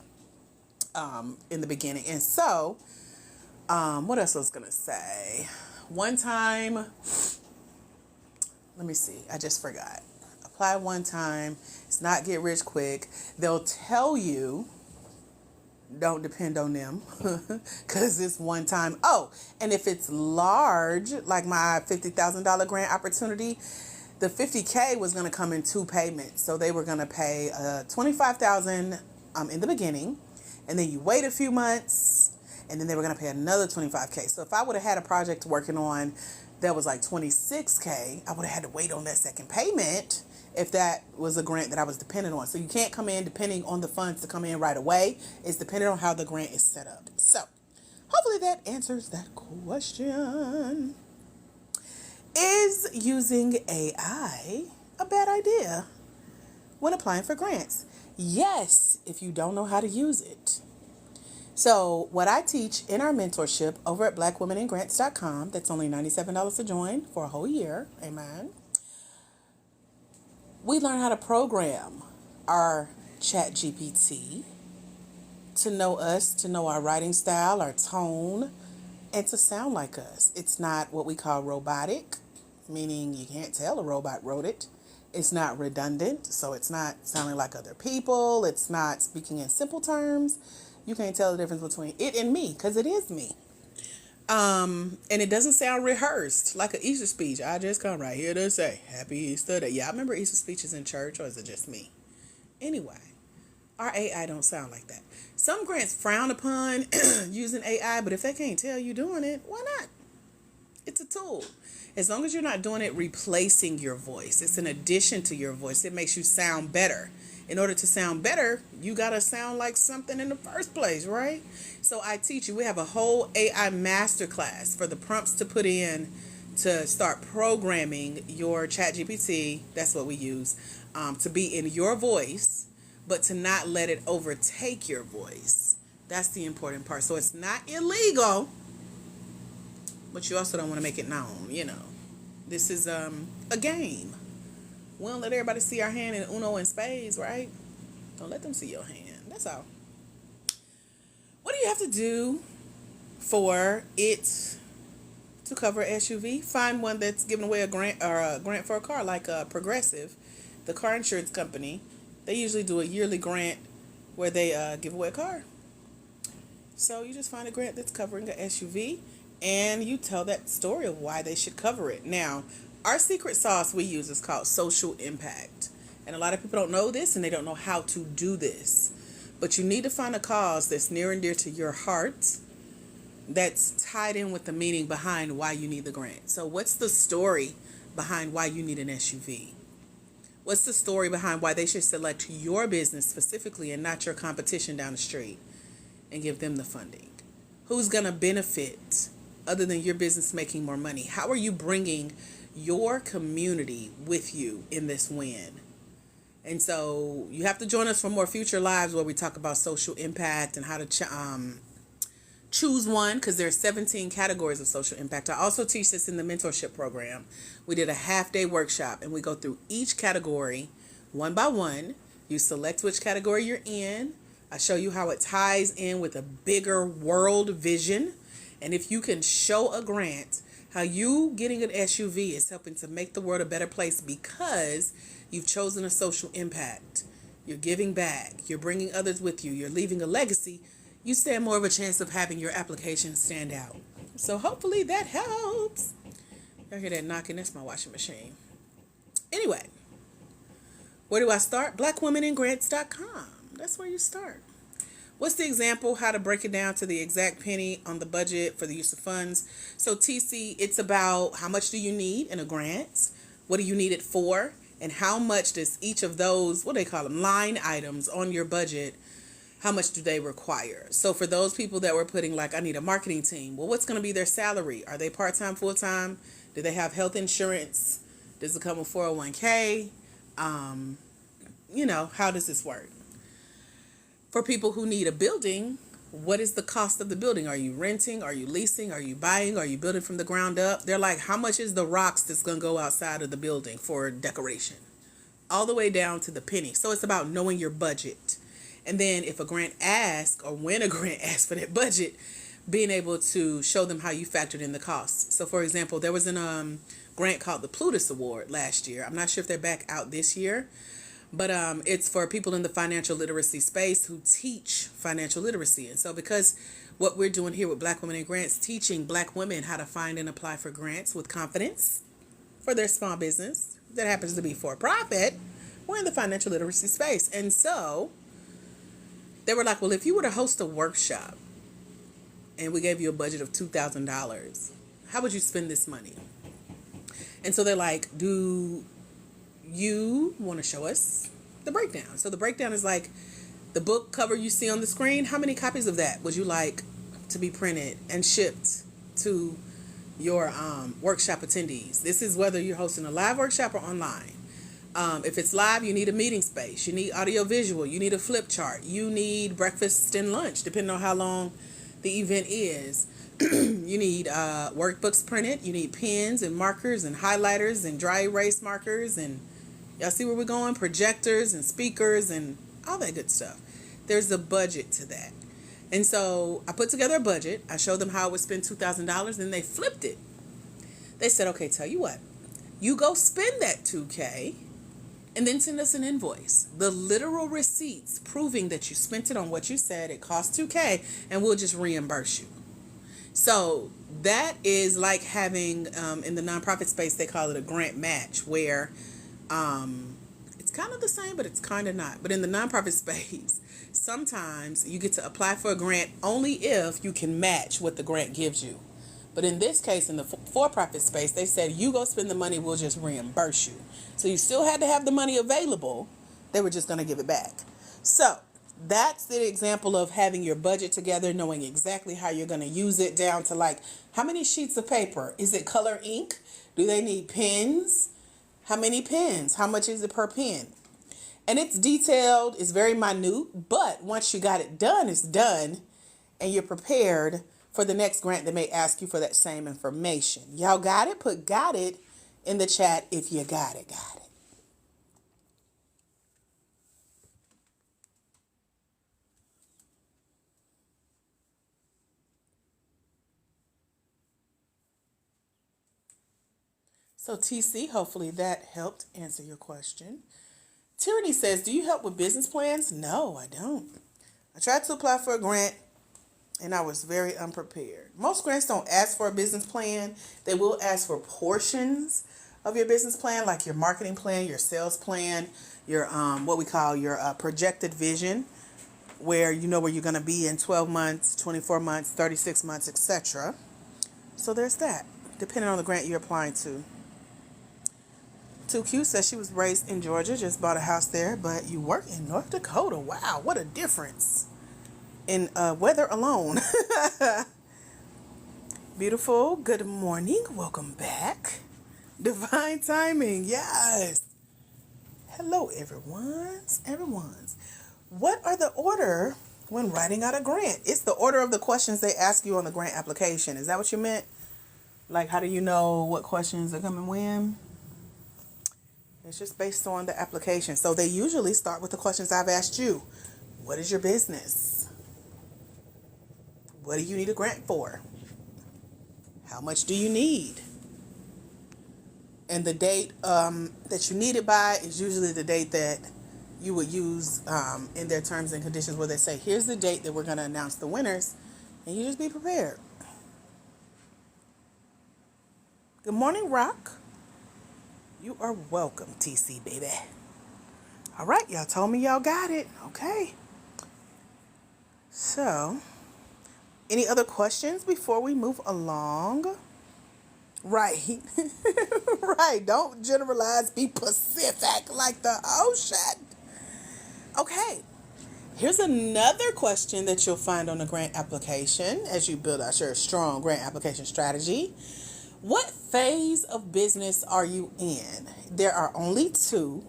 [SPEAKER 1] in the beginning. And so what else I was going to say? One time, let me see. I just forgot. Apply one time. It's not get rich quick. They'll tell you, don't depend on them because it's one time. Oh, and if it's large, like my $50,000 grant opportunity, the $50K was going to come in two payments. So they were going to pay $25,000 in the beginning, and then you wait a few months, and then they were going to pay another $25K. So if I would have had a project working on that was like $26K, I would have had to wait on that second payment if that was a grant that I was dependent on. So you can't come in depending on the funds to come in right away. It's dependent on how the grant is set up. So hopefully that answers that question. Is using AI a bad idea when applying for grants? Yes, if you don't know how to use it. So what I teach in our mentorship over at blackwomeningrants.com, that's only $97 to join for a whole year. Amen. We learn how to program our ChatGPT to know us, to know our writing style, our tone, and to sound like us. It's not what we call robotic, meaning you can't tell a robot wrote it. It's not redundant, so it's not sounding like other people. It's not speaking in simple terms. You can't tell the difference between it and me, because it is me. And it doesn't sound rehearsed like an Easter speech. I just come right here to say Happy Easter Day. Yeah, I remember Easter speeches in church, or is it just me? Anyway, our AI don't sound like that. Some grants frown upon using AI, but if they can't tell you doing it, why not? It's a tool. As long as you're not doing it replacing your voice, it's an addition to your voice. It makes you sound better. In order to sound better, you got to sound like something in the first place, right? So I teach you. We have a whole AI masterclass for the prompts to put in to start programming your ChatGPT. That's what we use, to be in your voice, but to not let it overtake your voice. That's the important part. So it's not illegal, but you also don't want to make it known, you know. This is a game. We don't let everybody see our hand in Uno and spades, right? Don't let them see your hand. That's all. What do you have to do for it to cover SUV? Find one that's giving away a grant, or a grant for a car, like Progressive, the car insurance company. They usually do a yearly grant where they give away a car. So you just find a grant that's covering a SUV and you tell that story of why they should cover it. Now, our secret sauce we use is called social impact. And a lot of people don't know this and they don't know how to do this. But you need to find a cause that's near and dear to your heart that's tied in with the meaning behind why you need the grant. So what's the story behind why you need an SUV? What's the story behind why they should select your business specifically and not your competition down the street and give them the funding? Who's going to benefit other than your business making more money? How are you bringing your community with you in this win? And so you have to join us for more future lives where we talk about social impact and how to choose one, because there are 17 categories of social impact. I also teach this in the mentorship program. We did a half-day workshop and we go through each category one by one. You select which category you're in. I show you how it ties in with a bigger world vision. And if you can show a grant how you getting an SUV is helping to make the world a better place because you've chosen a social impact. You're giving back. You're bringing others with you. You're leaving a legacy. You stand more of a chance of having your application stand out. So hopefully that helps. Y'all hear that knocking? That's my washing machine. Anyway, where do I start? blackwomenandgrants.com. That's where you start. What's the example? How to break it down to the exact penny on the budget for the use of funds. So TC, it's about how much do you need in a grant? What do you need it for? And how much does each of those, what do they call them, line items on your budget, how much do they require? So for those people that were putting like, I need a marketing team. Well, what's going to be their salary? Are they part-time, full-time? Do they have health insurance? Does it come with 401k? How does this work? For people who need a building, what is the cost of the building? Are you renting? Are you leasing? Are you buying? Are you building from the ground up? They're like, how much is the rocks that's going to go outside of the building for decoration? All the way down to the penny. So it's about knowing your budget. And then if a grant asks, or when a grant asks for that budget, being able to show them how you factored in the costs. So for example, there was a grant called the Plutus Award last year. I'm not sure if they're back out this year, but it's for people in the financial literacy space who teach financial literacy. And so because what we're doing here with Black Women in Grants, teaching Black women how to find and apply for grants with confidence for their small business that happens to be for profit, we're in the financial literacy space. And so they were like, well, if you were to host a workshop and we gave you a budget of $2,000, how would you spend this money? And so they're like, do you want to show us the breakdown? So the breakdown is like the book cover you see on the screen. How many copies of that would you like to be printed and shipped to your workshop attendees? This is whether you're hosting a live workshop or online. If it's live, you need a meeting space. You need audio visual. You need a flip chart. You need breakfast and lunch, depending on how long the event is. You need workbooks printed. You need pens and markers and highlighters and dry erase markers. And y'all see where we're going? Projectors and speakers and all that good stuff. There's a budget to that. And so I put together a budget. I showed them how I would spend $2,000, and they flipped it. They said, okay, tell you what. You go spend that $2,000. And then send us an invoice, the literal receipts proving that you spent it on what you said it cost $2,000, and we'll just reimburse you. So that is like having in the nonprofit space, they call it a grant match, where it's kind of the same, but it's kind of not. But in the nonprofit space, sometimes you get to apply for a grant only if you can match what the grant gives you. But in this case, in the for-profit space, they said, you go spend the money, we'll just reimburse you. So you still had to have the money available. They were just going to give it back. So that's the example of having your budget together, knowing exactly how you're going to use it, down to like, how many sheets of paper? Is it color ink? Do they need pens? How many pens? How much is it per pen? And it's detailed. It's very minute. But once you got it done, it's done. And you're prepared for the next grant that may ask you for that same information. Y'all got it? Put got it in the chat if you got it. So TC, hopefully that helped answer your question. Tyranny says, do you help with business plans? No, I don't. I tried to apply for a grant and I was very unprepared. Most grants don't ask for a business plan. They will ask for portions of your business plan, like your marketing plan, your sales plan, your what we call your projected vision, where you know where you're going to be in 12 months, 24 months, 36 months, etc. So there's that, depending on the grant you're applying to. 2Q says she was raised in Georgia, just bought a house there, but you work in North Dakota. Wow, what a difference in weather alone. Beautiful, good morning, welcome back. Divine timing, yes. Hello, everyone's. What are the order when writing out a grant? It's the order of the questions they ask you on the grant application. Is that what you meant? Like, how do you know what questions are coming when? It's just based on the application. So they usually start with the questions I've asked you. What is your business? What do you need a grant for? How much do you need? And the date that you need it by is usually the date that you would use in their terms and conditions, where they say, here's the date that we're going to announce the winners. And you just be prepared. Good morning, Rock. You are welcome, TC, baby. All right, y'all told me y'all got it. Okay. So, any other questions before we move along? Right. Right. Don't generalize. Be Pacific like the ocean. Okay. Here's another question that you'll find on the grant application as you build out your strong grant application strategy. What phase of business are you in? There are only two.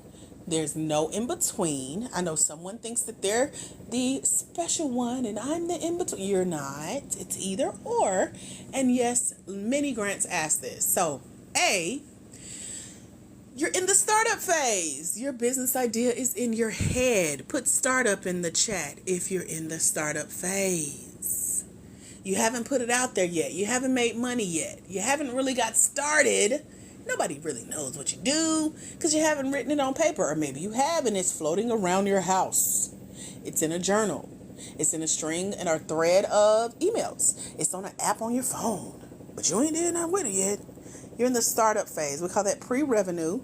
[SPEAKER 1] There's no in between. I know someone thinks that they're the special one and I'm the in between. You're not. It's either or. And yes, many grants ask this. So, A, you're in the startup phase. Your business idea is in your head. Put startup in the chat if you're in the startup phase. You haven't put it out there yet. You haven't made money yet. You haven't really got started. Nobody really knows what you do because you haven't written it on paper. Or maybe you have and it's floating around your house. It's in a journal. It's in a string and a thread of emails. It's on an app on your phone. But you ain't did nothing with it yet. You're in the startup phase. We call that pre-revenue.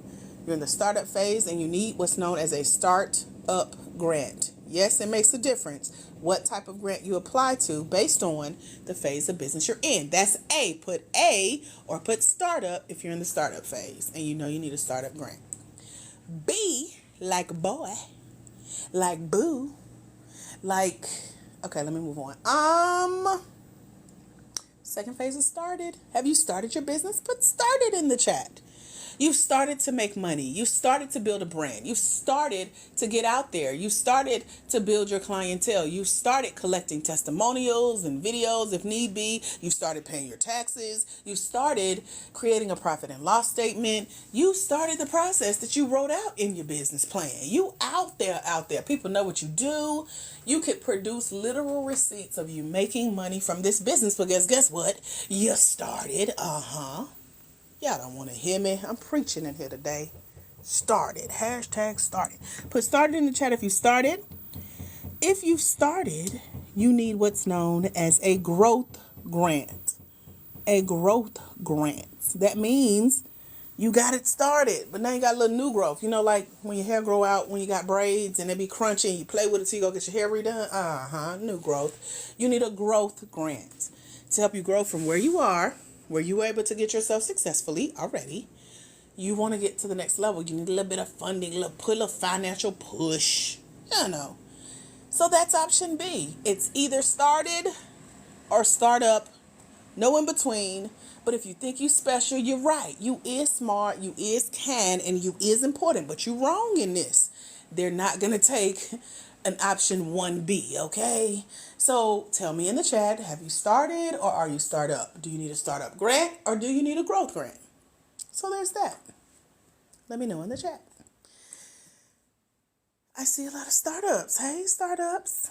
[SPEAKER 1] You're in the startup phase and you need what's known as a startup grant. Yes, it makes a difference what type of grant you apply to based on the phase of business you're in. That's A. Put A or put startup if you're in the startup phase and you know you need a startup grant. B, like boy, like boo, like, okay, let me move on. Second phase is started. Have you started your business? Put started in the chat. You've started to make money. You started to build a brand. You started to get out there. You started to build your clientele. You started collecting testimonials and videos if need be. You started paying your taxes. You started creating a profit and loss statement. You started the process that you wrote out in your business plan. You out there. People know what you do. You could produce literal receipts of you making money from this business because guess what? You started. Y'all don't want to hear me. I'm preaching in here today. Started. Hashtag started. Put started in the chat if you started. If you started, you need what's known as a growth grant. A growth grant. That means you got it started, but now you got a little new growth. You know, like when your hair grow out, when you got braids and they be crunchy and you play with it till you go get your hair redone. New growth. You need a growth grant to help you grow from where you are, where you were able to get yourself successfully already. You want to get to the next level. You need a little bit of funding, a little financial push. You know. So that's option B. It's either started or startup. No in between. But if you think you special, you're right. You is smart, you is kind, and you is important. But you wrong in this. They're not going to take an option 1B, okay? So tell me in the chat, have you started or are you startup? Do you need a startup grant or do you need a growth grant? So there's that. Let me know in the chat. I see a lot of startups. Hey, startups.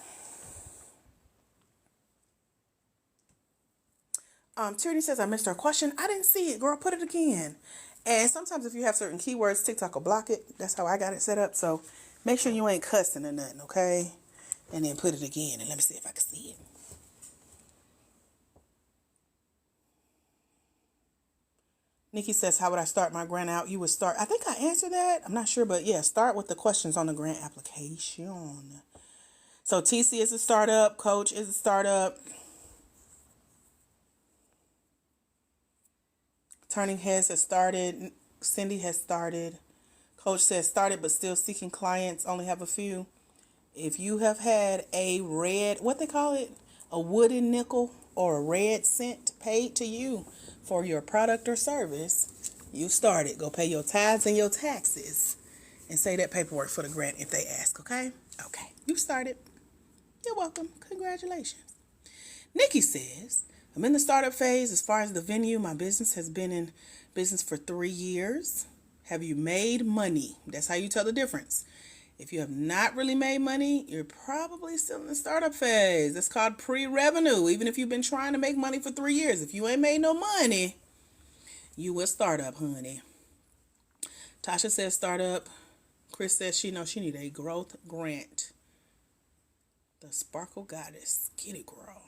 [SPEAKER 1] Tyranny says, I missed her question. I didn't see it, girl. Put it again. And sometimes if you have certain keywords, TikTok will block it. That's how I got it set up. So make sure you ain't cussing or nothing, okay? And then put it again and let me see if I can see it. Nikki says, how would I start my grant out? You would start, I think I answered that. I'm not sure, but yeah, start with the questions on the grant application. So TC is a startup. Coach is a startup. Turning Heads has started. Cindy has started. Coach says started but still seeking clients. Only have a few. If you have had a red, what they call it, a wooden nickel or a red cent paid to you for your product or service, you started. Go pay your tithes and your taxes and say that paperwork for the grant if they ask, okay? Okay, you started. You're welcome. Congratulations. Nikki says, I'm in the startup phase. As far as the venue, my business has been in business for 3 years. Have you made money? That's how you tell the difference. If you have not really made money, you're probably still in the startup phase. It's called pre-revenue. Even if you've been trying to make money for 3 years, if you ain't made no money, you will start up, honey. Tasha says startup. Chris says she knows she need a growth grant. The Sparkle Goddess. Get it, girl.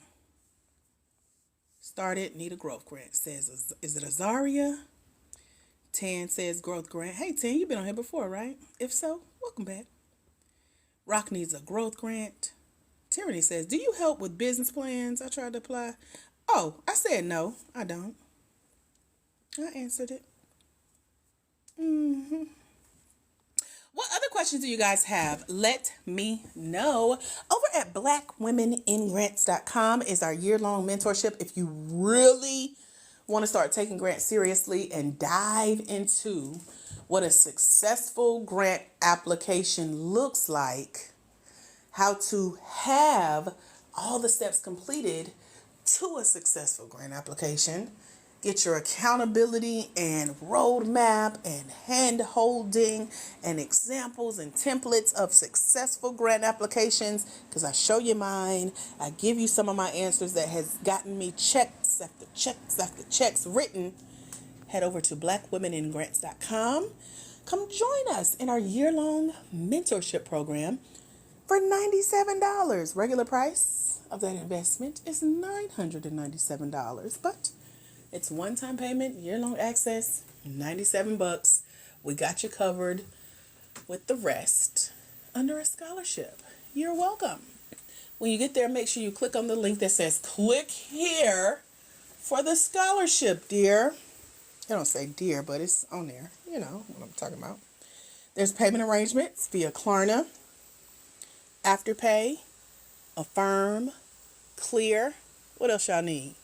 [SPEAKER 1] Started, need a growth grant. Says, is it Azaria? Tan says growth grant. Hey, Tan, you've been on here before, right? If so, welcome back. Rock needs a growth grant. Tyranny says, do you help with business plans? I tried to apply. Oh, I said no, I don't. I answered it. What other questions do you guys have? Let me know. Over at blackwomeningrants.com is our year-long mentorship. If you really want to start taking grants seriously and dive into what a successful grant application looks like, how to have all the steps completed to a successful grant application, get your accountability and roadmap and hand holding and examples and templates of successful grant applications, because I show you mine. I give you some of my answers that has gotten me checks after checks after checks written. Head over to blackwomeningrants.com. Come join us in our year-long mentorship program for $97. Regular price of that investment is $997, but it's one-time payment, year-long access, $97. We got you covered with the rest under a scholarship. You're welcome. When you get there, make sure you click on the link that says click here for the scholarship, dear. I don't say dear, but it's on there. You know what I'm talking about. There's payment arrangements via Klarna, Afterpay, Affirm, Clear. What else y'all need?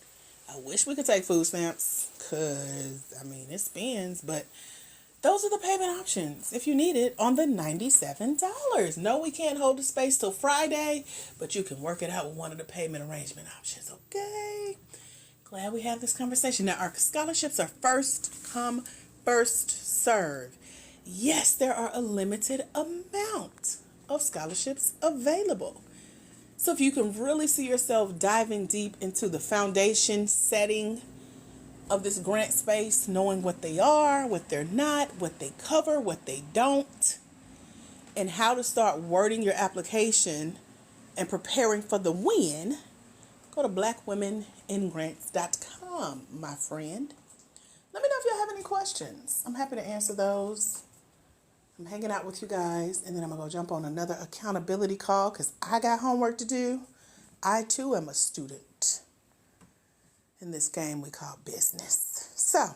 [SPEAKER 1] I wish we could take food stamps because, I mean, it spends, but those are the payment options if you need it on the $97. No, we can't hold the space till Friday, but you can work it out with one of the payment arrangement options, okay? Glad we have this conversation. Now, our scholarships are first come, first serve. Yes, there are a limited amount of scholarships available. So if you can really see yourself diving deep into the foundation setting of this grant space, knowing what they are, what they're not, what they cover, what they don't, and how to start wording your application and preparing for the win, go to blackwomeningrants.com, my friend. Let me know if y'all have any questions. I'm happy to answer those. I'm hanging out with you guys, and then I'm going to go jump on another accountability call because I got homework to do. I, too, am a student in this game we call business. So,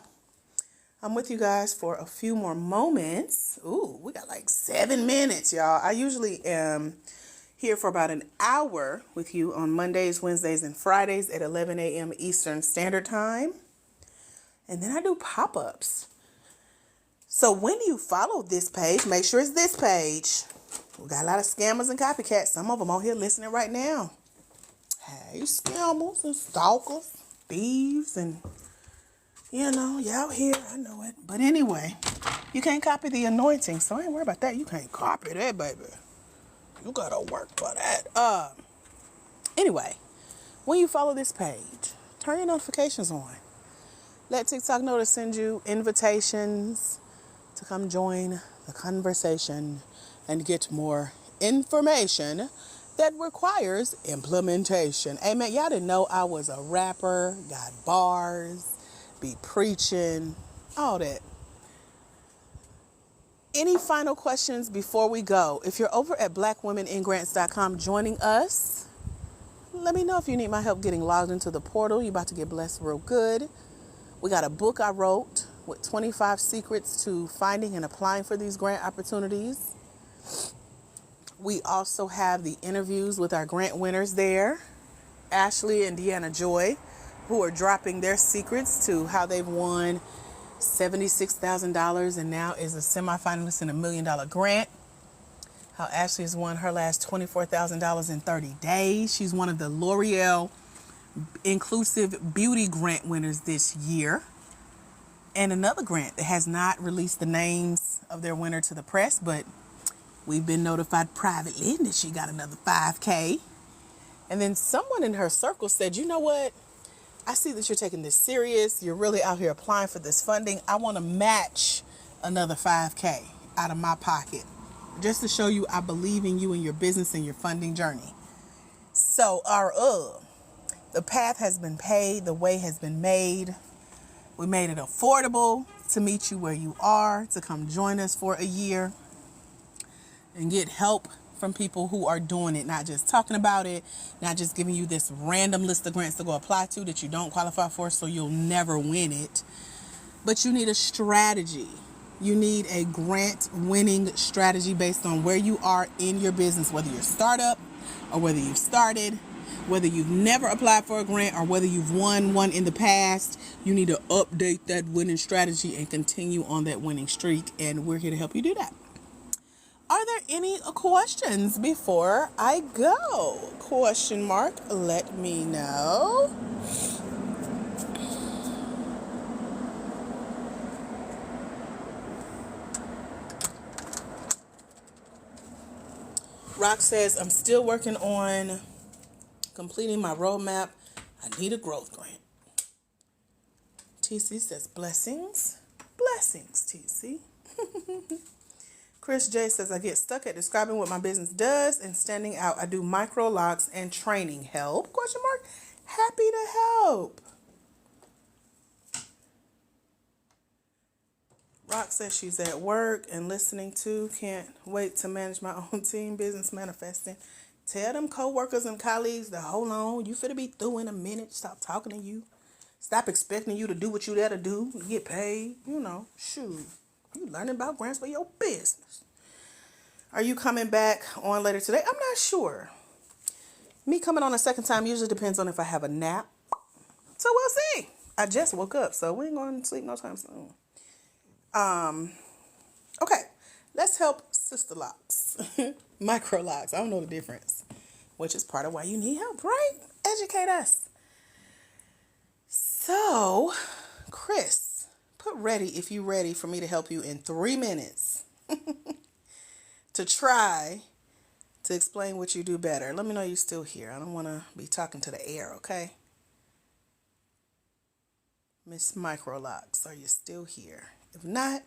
[SPEAKER 1] I'm with you guys for a few more moments. Ooh, we got like 7 minutes, y'all. I usually am here for about an hour with you on Mondays, Wednesdays, and Fridays at 11 a.m. Eastern Standard Time. And then I do pop-ups. So when you follow this page, make sure it's this page. We got a lot of scammers and copycats. Some of them on here listening right now. Hey, scammers and stalkers, thieves, and, you know, you out here. I know it. But anyway, you can't copy the anointing, so I ain't worried about that. You can't copy that, baby. You gotta work for that. Anyway, when you follow this page, turn your notifications on. Let TikTok know to send you invitations to come join the conversation and get more information that requires implementation. Amen. Y'all didn't know I was a rapper, got bars, be preaching. all that. Any final questions before we go? If you're over at blackwomeningrants.com joining us, let me know if you need my help getting logged into the portal. You're about to get blessed real good. We got a book I wrote with 25 secrets to finding and applying for these grant opportunities. We also have the interviews with our grant winners there, Ashley and Deanna Joy, who are dropping their secrets to how they've won $76,000 and now is a semifinalist in a $1 million grant. How Ashley has won her last $24,000 in 30 days. She's one of the L'Oreal Inclusive Beauty Grant winners this year. And another grant that has not released the names of their winner to the press, but we've been notified privately that she got another $5,000. And then someone in her circle said, you know what? I see that you're taking this serious. You're really out here applying for this funding. I want to match another $5,000 out of my pocket just to show you I believe in you and your business and your funding journey. So the path has been paid. The way has been made. We made it affordable to meet you where you are, to come join us for a year and get help from people who are doing it, not just talking about it, not just giving you this random list of grants to go apply to that you don't qualify for, so you'll never win it. But you need a strategy. You need a grant winning strategy based on where you are in your business, whether you're a startup or whether you've started, whether you've never applied for a grant or whether you've won one in the past. You need to update that winning strategy and continue on that winning streak, and we're here to help you do that. Are there any questions before I go? Question mark. Let me know. Rock says, I'm still working on completing my roadmap. I need a growth grant. TC says, blessings. Blessings, TC. Chris J says, I get stuck at describing what my business does and standing out. I do micro locks and training. Help? Question mark. Happy to help. Rock says she's at work and listening to. Can't wait to manage my own team. Business manifesting. Tell them coworkers and colleagues to hold on. You finna be through in a minute. Stop talking to you. Stop expecting you to do what you there to do. Get paid. You know, shoot. You learning about grants for your business. Are you coming back on later today? I'm not sure. Me coming on a second time usually depends on if I have a nap. So we'll see. I just woke up, so we ain't going to sleep no time soon. Okay. Let's help sister locks. Micro locks. I don't know the difference. Which is part of why you need help, right? Educate us. So, Chris, put ready if you're ready for me to help you in 3 minutes to try to explain what you do better. Let me know you're still here. I don't want to be talking to the air, okay? Miss Micro Locks, are you still here? If not,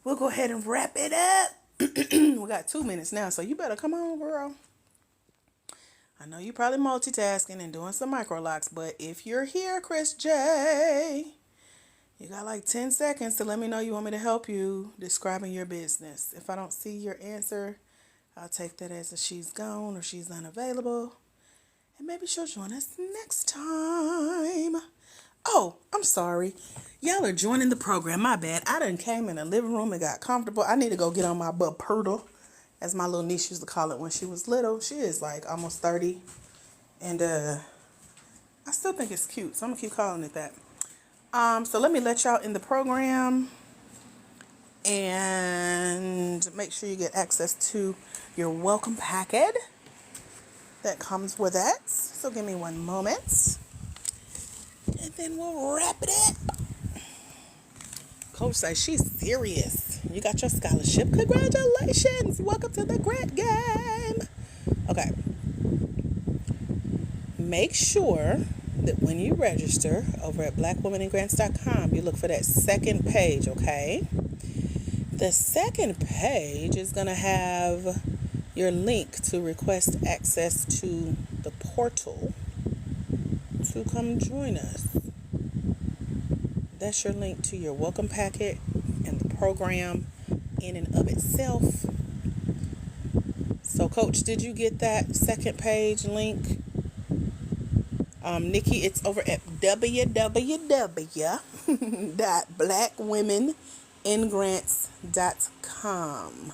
[SPEAKER 1] we'll go ahead and wrap it up. We got 2 minutes now, so you better come on, girl. I know you're probably multitasking and doing some micro locks, but if you're here, Chris J, you got like 10 seconds to let me know you want me to help you describing your business. If I don't see your answer, I'll take that as a she's gone or she's unavailable. And maybe she'll join us next time. Oh, I'm sorry. Y'all are joining the program. My bad. I done came in the living room and got comfortable. I need to go get on my butt purtle, as my little niece used to call it when she was little. She is like almost 30. And I still think it's cute, so I'm going to keep calling it that. So let me let y'all in the program. And make sure you get access to your welcome packet that comes with it. So give me 1 moment. And then we'll wrap it up. Coach says she's serious. You got your scholarship. Congratulations. Welcome to the grant game. Okay. Make sure that when you register over at blackwomeningrants.com, you look for that second page, okay? The second page is going to have your link to request access to the portal to come join us. That's your link to your welcome packet and the program in and of itself. So, Coach, did you get that second page link? Nikki, it's over at www.blackwomeningrants.com.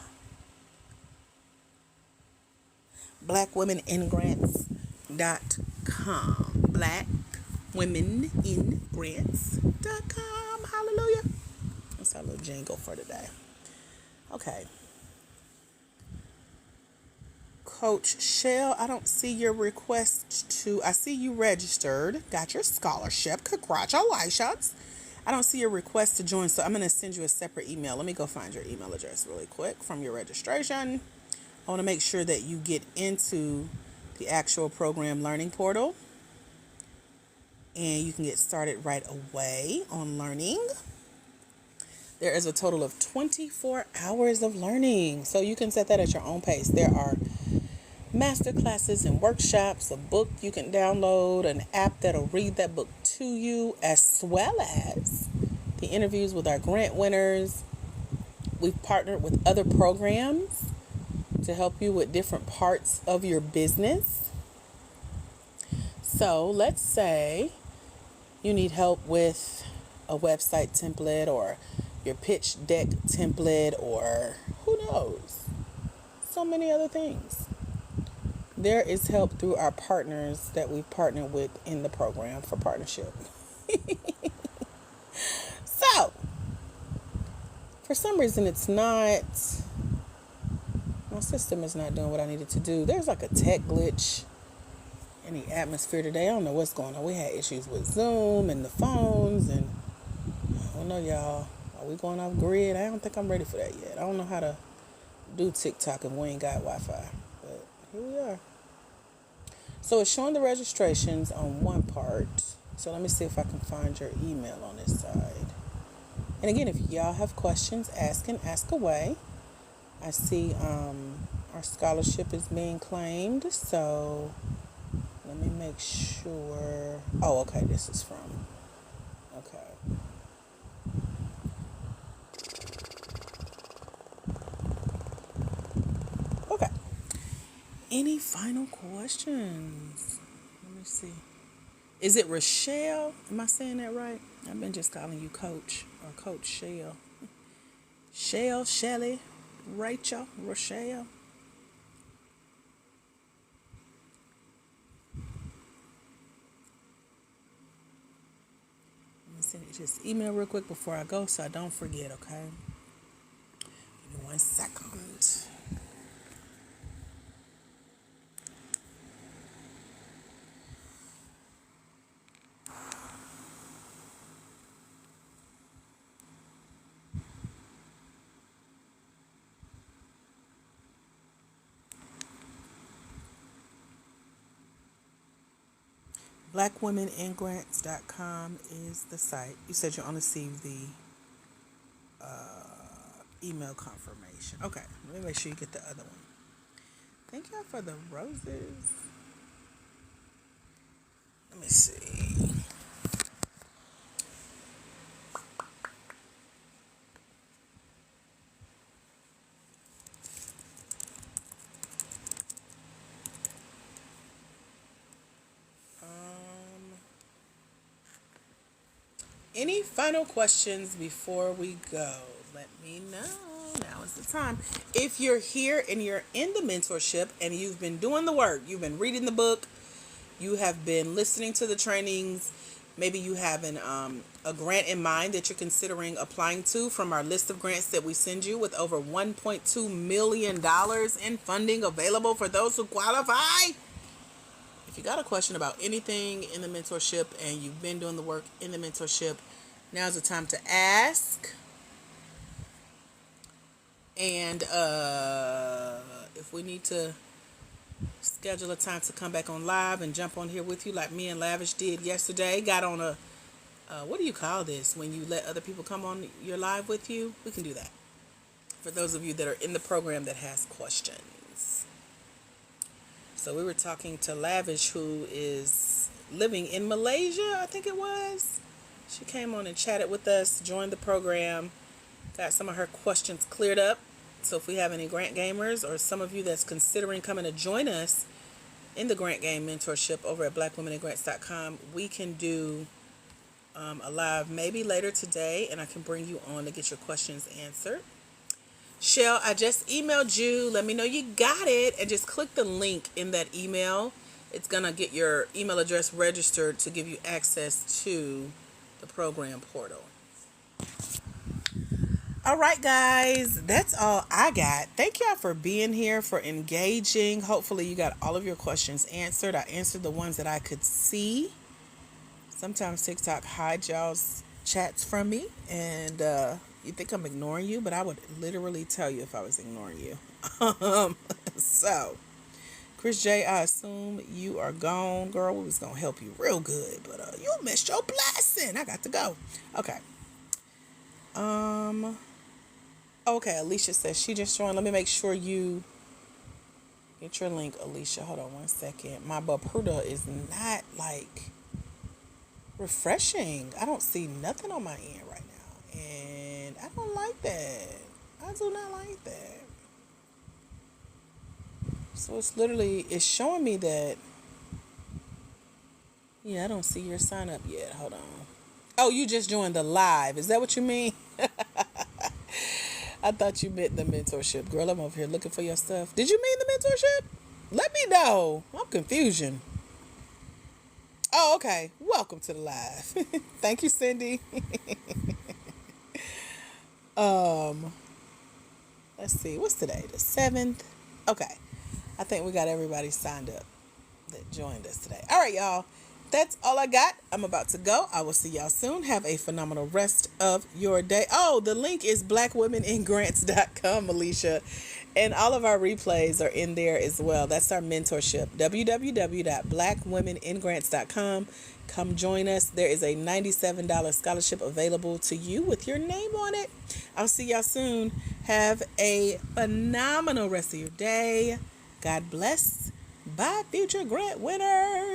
[SPEAKER 1] Blackwomeningrants.com. Blackwomeningrants.com. Hallelujah. That's our little jingle for today. Okay. Coach Shell, I don't see your request to, I see you registered, got your scholarship. Congratulations. I don't see your request to join, so I'm going to send you a separate email. Let me go find your email address really quick from your registration. I want to make sure that you get into the actual program learning portal and you can get started right away on learning. There is a total of 24 hours of learning, so you can set that at your own pace. There are master classes and workshops, a book you can download, an app that'll read that book to you, as well as the interviews with our grant winners. We've partnered with other programs to help you with different parts of your business. So let's say you need help with a website template or your pitch deck template, or who knows, so many other things. There is help through our partners that we've partnered with in the program for partnership. So, for some reason it's not, my system is not doing what I needed to do. There's like a tech glitch in the atmosphere today. I don't know what's going on. We had issues with Zoom and the phones, and I don't know, y'all. Are we going off grid? I don't think I'm ready for that yet. I don't know how to do TikTok if we ain't got Wi-Fi. But here we are. So it's showing the registrations on one part. So let me see if I can find your email on this side. And again, if y'all have questions, ask away. I see our scholarship is being claimed. So let me make sure. Oh, okay. This is from. Okay. Okay. Any final questions? Let me see. Is it Rochelle? Am I saying that right? I've been just calling you Coach or Coach Shell. Shell, Shelly, Rachel, Rochelle. Let me send you just email real quick before I go so I don't forget, okay? Give me 1 second. Blackwomeningrants.com is the site. You said you only received the email confirmation. Okay, let me make sure you get the other one. Thank y'all for the roses. Let me see. Any final questions before we go? Let me know. Now is the time. If you're here and you're in the mentorship and you've been doing the work, you've been reading the book, you have been listening to the trainings, maybe you have a grant in mind that you're considering applying to from our list of grants that we send you, with over $1.2 million in funding available for those who qualify. If you got a question about anything in the mentorship and you've been doing the work in the mentorship, now's the time to ask. And if we need to schedule a time to come back on live and jump on here with you like me and Lavish did yesterday, got on a, what do you call this, when you let other people come on your live with you? We can do that. For those of you that are in the program that has questions. So we were talking to Lavish, who is living in Malaysia, I think it was. She came on and chatted with us, joined the program, got some of her questions cleared up. So if we have any grant gamers or some of you that's considering coming to join us in the grant game mentorship over at blackwomeningrants.com, we can do a live maybe later today, and I can bring you on to get your questions answered. Shell, I just emailed you. Let me know you got it, and just click the link in that email. It's going to get your email address registered to give you access to the program portal. All right, guys, that's all I got. Thank y'all for being here, for engaging. Hopefully you got all of your questions answered. I answered the ones that I could see. Sometimes TikTok hides y'all's chats from me, and you think I'm ignoring you, but I would literally tell you if I was ignoring you. So, Chris J, I assume you are gone. Girl, we was going to help you real good, but you missed your blessing. I got to go. Okay. Okay, Alicia says she just joined. Let me make sure you get your link, Alicia. Hold on one second. My Bapuda is not, like, refreshing. I don't see nothing on my end right now, and I don't like that. I do not like that. So it's showing me that, yeah, I don't see your sign up yet. Hold on. Oh, you just joined the live. Is that what you mean? I thought you meant the mentorship. Girl, I'm over here looking for your stuff. Did you mean the mentorship? Let me know. I'm confusion. Oh, okay. Welcome to the live. Thank you, Cindy. Let's see. What's today? The 7th? Okay. I think we got everybody signed up that joined us today. All right, y'all. That's all I got. I'm about to go. I will see y'all soon. Have a phenomenal rest of your day. Oh, the link is blackwomeningrants.com, Alicia. And all of our replays are in there as well. That's our mentorship. www.blackwomeningrants.com. Come join us. There is a $97 scholarship available to you with your name on it. I'll see y'all soon. Have a phenomenal rest of your day. God bless. Bye, future grant winners.